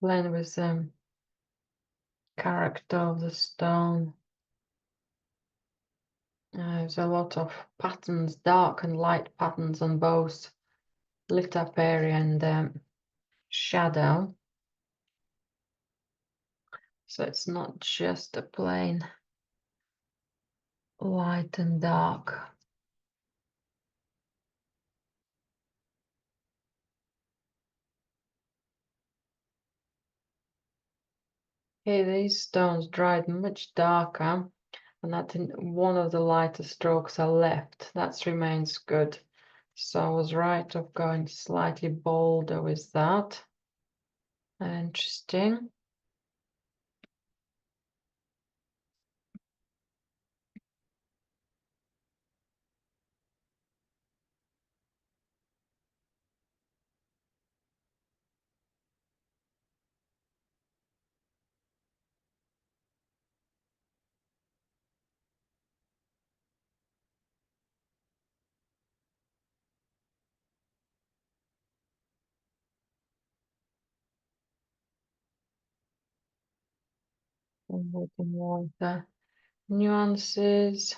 Blend with the character of the stone. There's a lot of patterns, dark and light patterns on both lit up area and shadow. So it's not just a plain light and dark. Here these stones dried much darker, and that one of the lighter strokes are left. That remains good. So I was right of going slightly bolder with that. Interesting. I'm looking more at the nuances.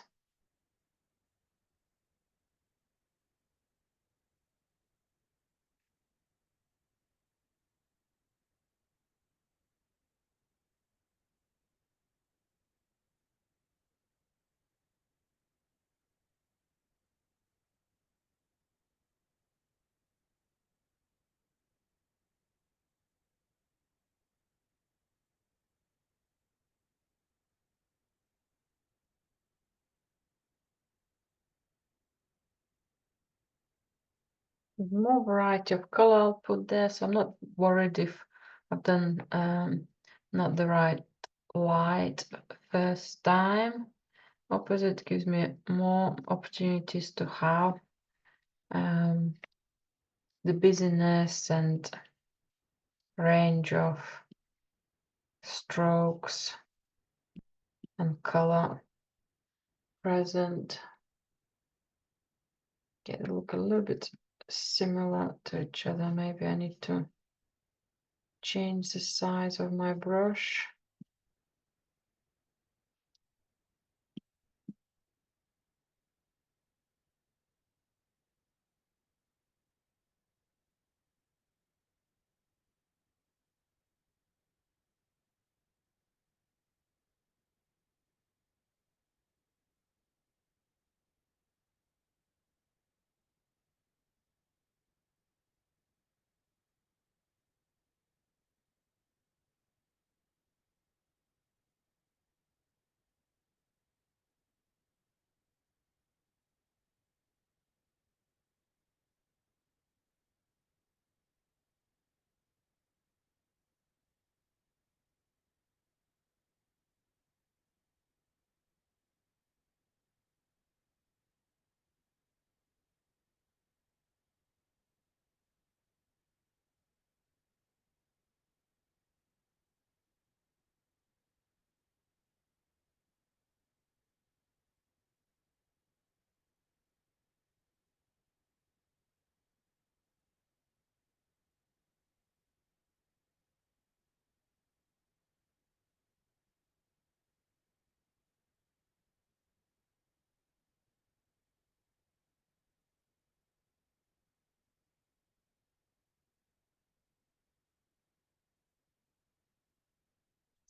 More variety of color I'll put there, so I'm not worried if I've done not the right light first time. Opposite gives me more opportunities to have the busyness and range of strokes and color present. Get it look a little bit similar to each other. Maybe I need to change the size of my brush.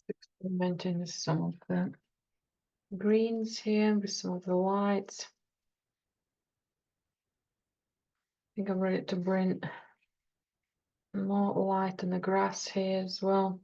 Experimenting with some of the greens here, with some of the whites. I think I'm ready to bring more light in the grass here as well.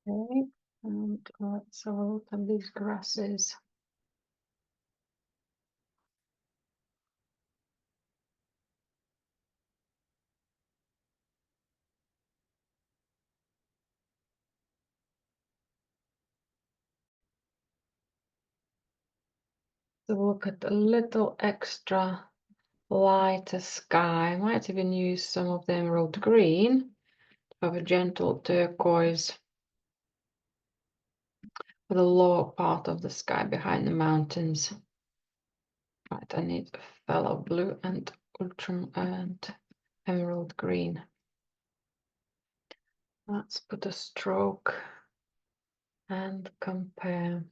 Okay, and let's have a look at these grasses. So look at a little extra lighter sky. I might even use some of the emerald green to have a gentle turquoise for the lower part of the sky behind the mountains. Right, I need phthalo blue and ultra and emerald green. Let's put a stroke and compare.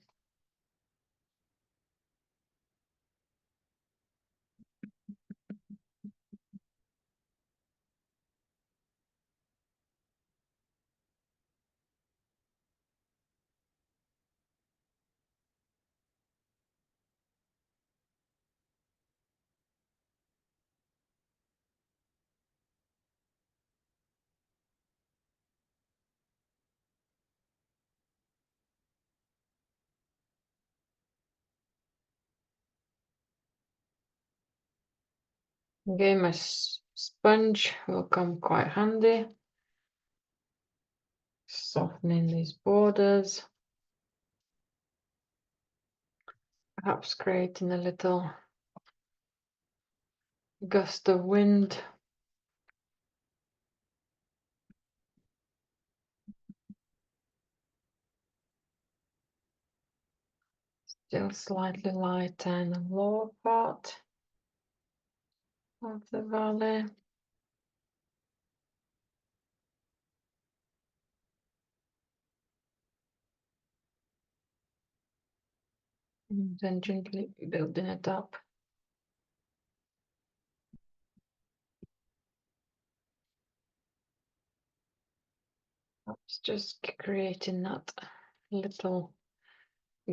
Again, my sponge will come quite handy, softening these borders, perhaps creating a little gust of wind. Still slightly lighter in the lower part of the valley. And then gently building it up. Perhaps just creating that little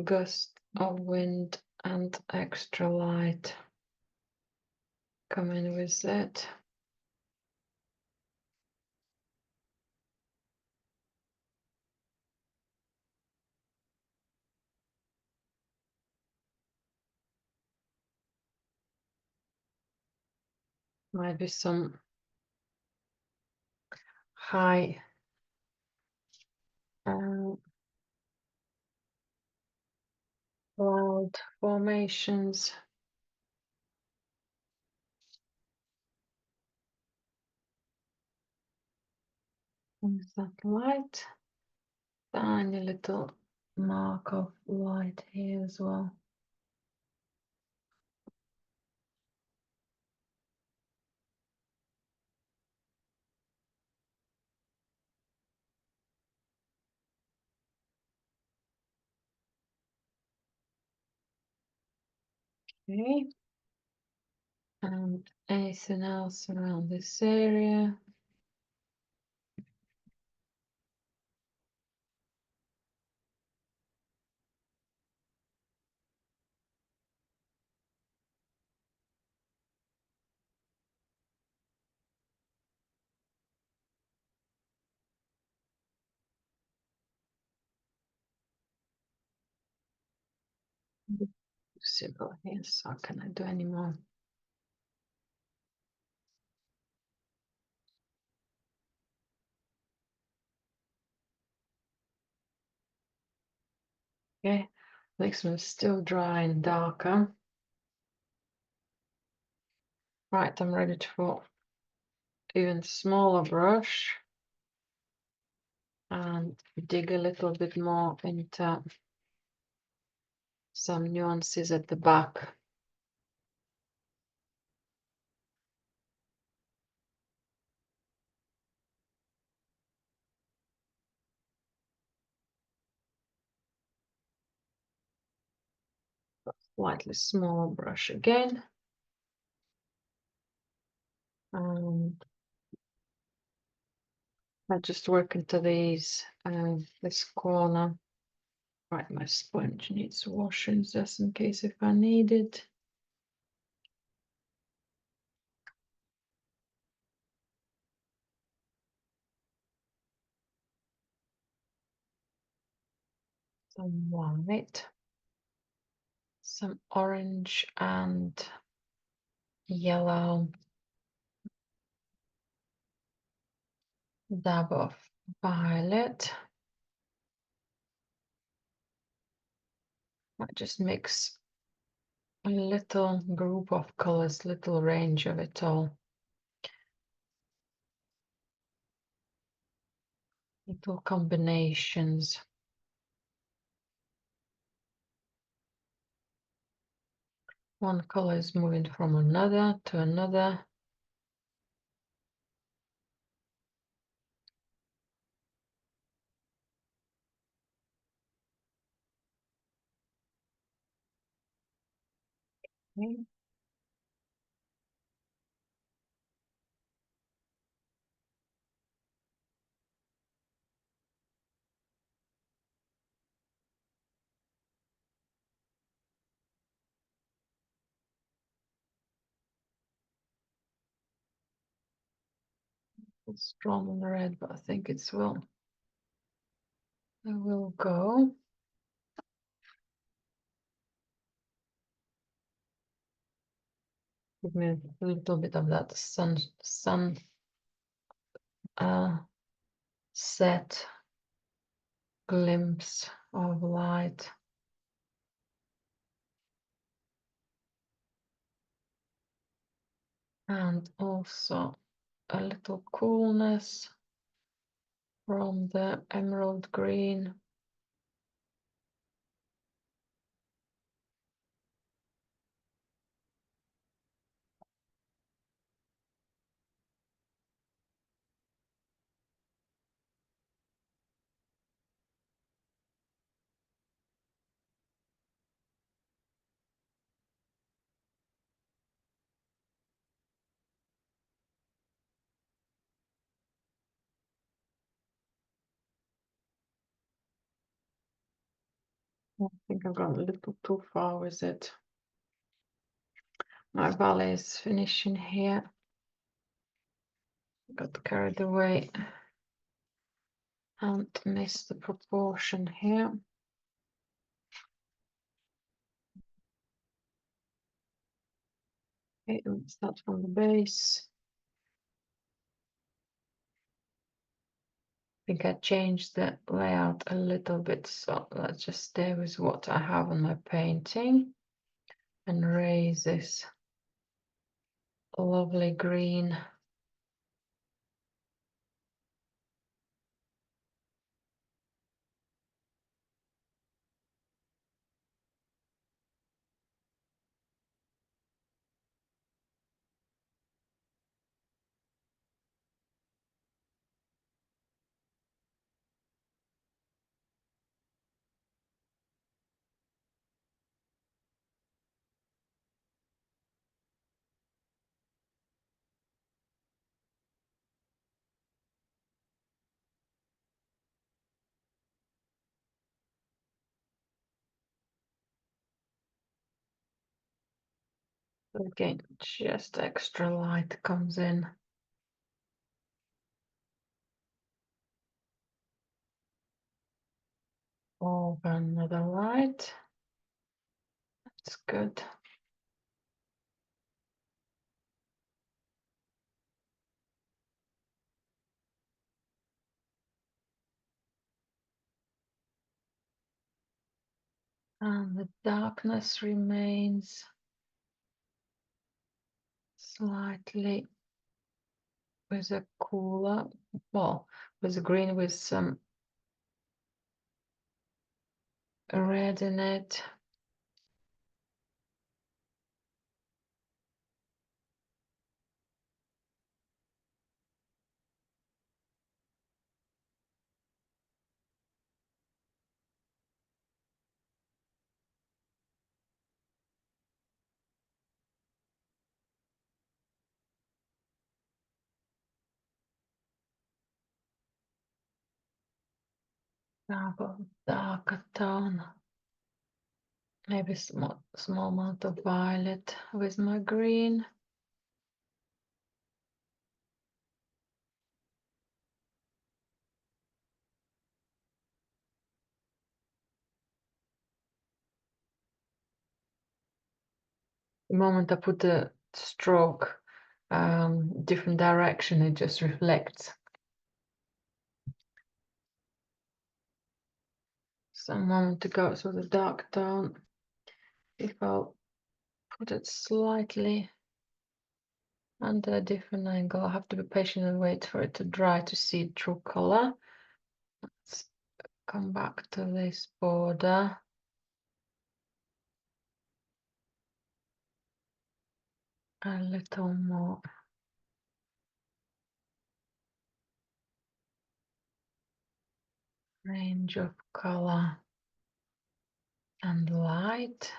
gust of wind and extra light coming with it. Might be some high cloud formations. Is that light? Tiny little mark of light here as well. Okay. And anything else around this area? Simple here, so can I do any more? Okay, next one is still dry and darker. Right, I'm ready for even smaller brush and dig a little bit more into some nuances at the back. Slightly smaller brush again. And I just work into these, this corner. Right, my sponge needs washing just in case if I need it. Some white, some orange and yellow. Dab of violet. I just mix a little group of colors, little range of it all. Little combinations. One color is moving from another to another. Okay. It's strong on the red, but I think it will go. Give me a little bit of that sun set glimpse of light. And also a little coolness from the emerald green. I think I've gone a little too far with it. My ballet is finishing here. Got carried away and missed the proportion here. Okay, let's start from the base. I think I changed the layout a little bit, so let's just stay with what I have on my painting and raise this lovely green. Again, just extra light comes in. Over another light. That's good. And the darkness remains slightly with a cooler, well, with a green with some red in it. Darker tone. Maybe small amount of violet with my green. The moment I put the stroke different direction, it just reflects. Some moment to go through the dark tone. If I'll put it slightly under a different angle, I have to be patient and wait for it to dry to see true color. Let's come back to this border. A little more range of color and light.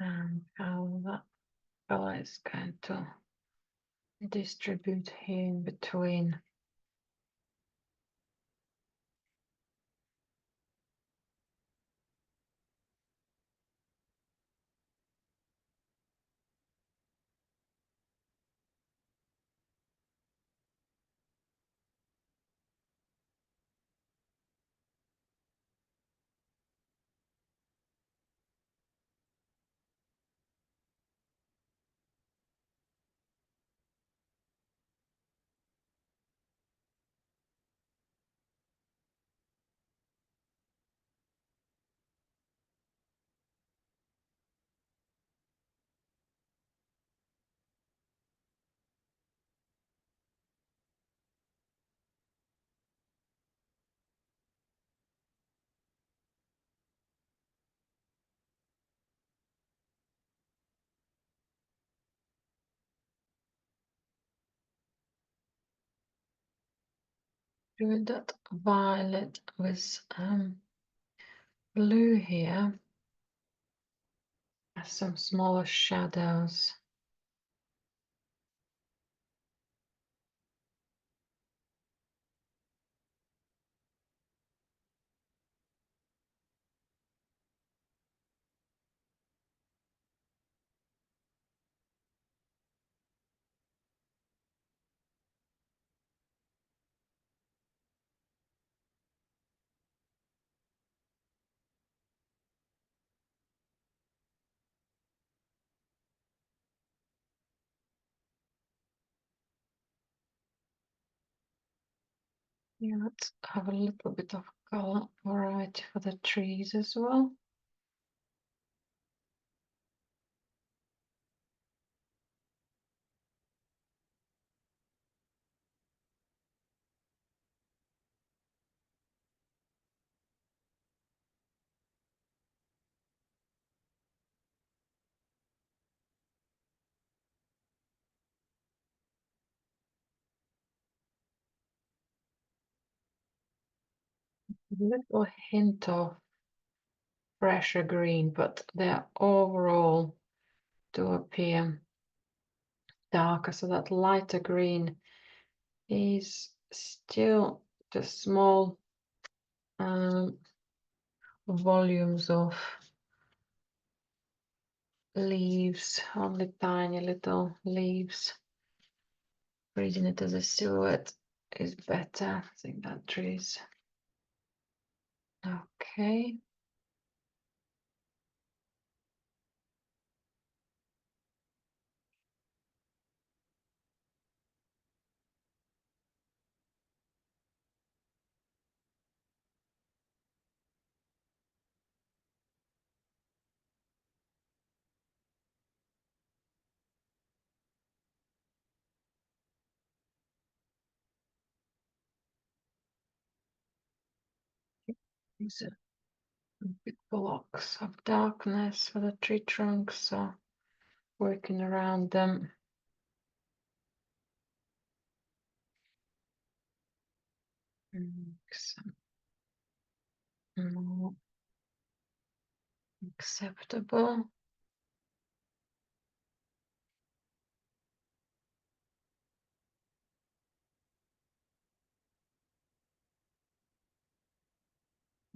And how that color is going to distribute here in between. Do that violet with blue here. Some smaller shadows. Yeah, let's have a little bit of color variety for the trees as well. A little hint of fresher green, but they overall do appear darker, so that lighter green is still the small volumes of leaves, only tiny little leaves. Reading it as a silhouette is better. I think that trees. Okay. These are big blocks of darkness for the tree trunks, so working around them. Some more acceptable.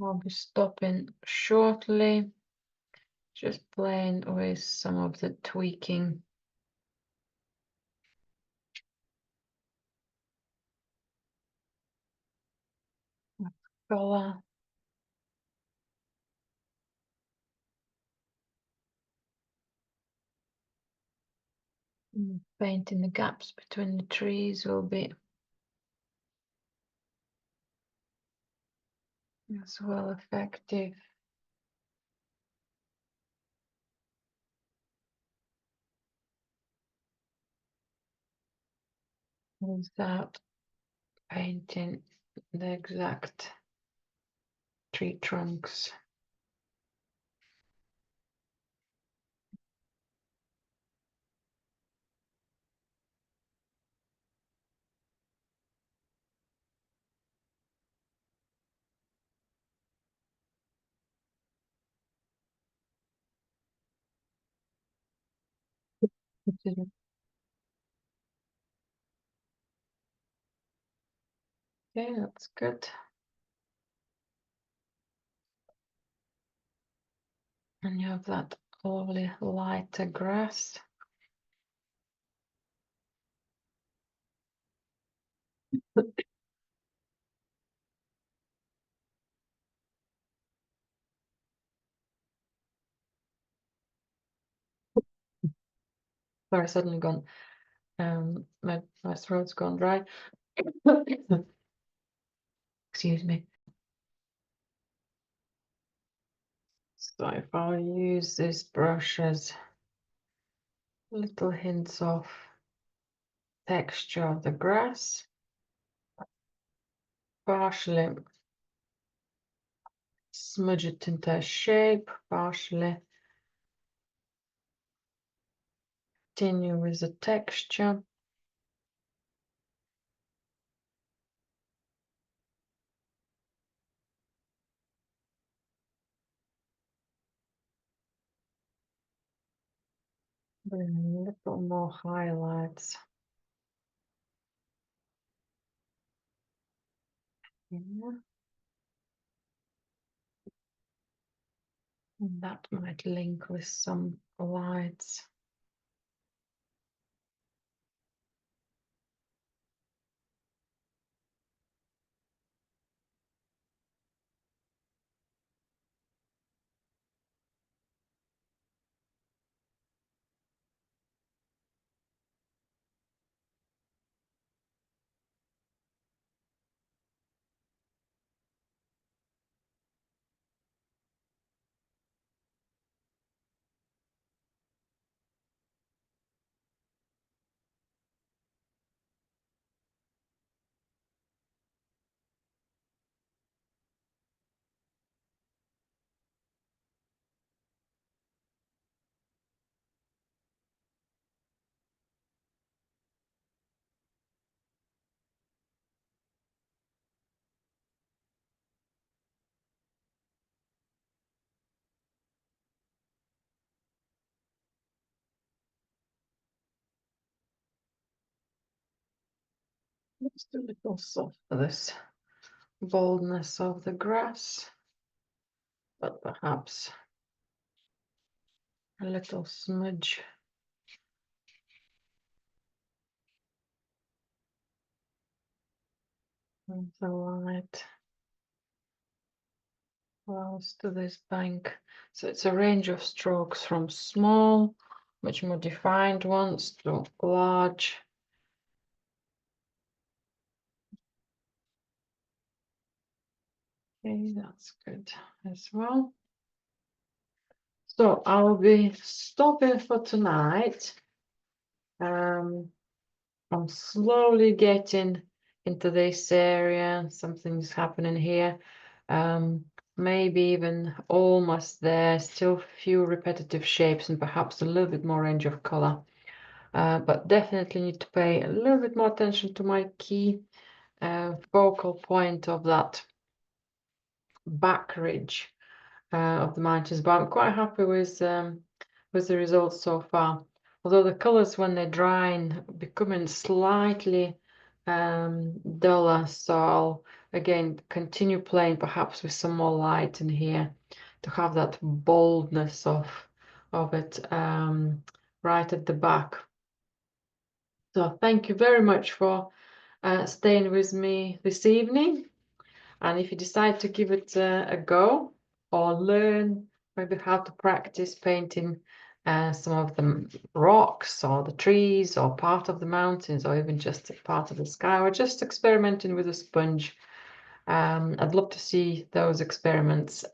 I'll be stopping shortly, just playing with some of the tweaking. Color. Painting the gaps between the trees will be as well effective. Without painting the exact tree trunks. Okay, that's good. And you have that lovely lighter grass. Sorry, suddenly gone. My throat's gone dry. Excuse me. So if I use this brush as little hints of texture of the grass, partially smudge it into a shape, partially continue with the texture. Bring a little more highlights. Yeah. And that might link with some lights. It's a little soft for this boldness of the grass, but perhaps a little smudge of the light close to this bank. So it's a range of strokes from small, much more defined ones to large. Okay, that's good as well. So I'll be stopping for tonight. I'm slowly getting into this area. Something's happening here. Maybe even almost there. Still few repetitive shapes and perhaps a little bit more range of color. But definitely need to pay a little bit more attention to my key focal point of that back ridge of the mountains. But I'm quite happy with the results so far. Although the colors, when they're drying, becoming slightly duller, so I'll again continue playing perhaps with some more light in here to have that boldness of it right at the back. So thank you very much for staying with me this evening. And if you decide to give it a go or learn maybe how to practice painting some of the rocks or the trees or part of the mountains or even just a part of the sky or just experimenting with a sponge, I'd love to see those experiments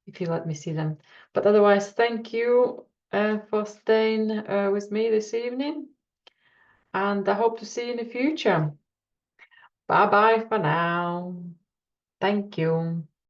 if you let me see them. But otherwise, thank you for staying with me this evening, and I hope to see you in the future. Bye bye for now. Thank you.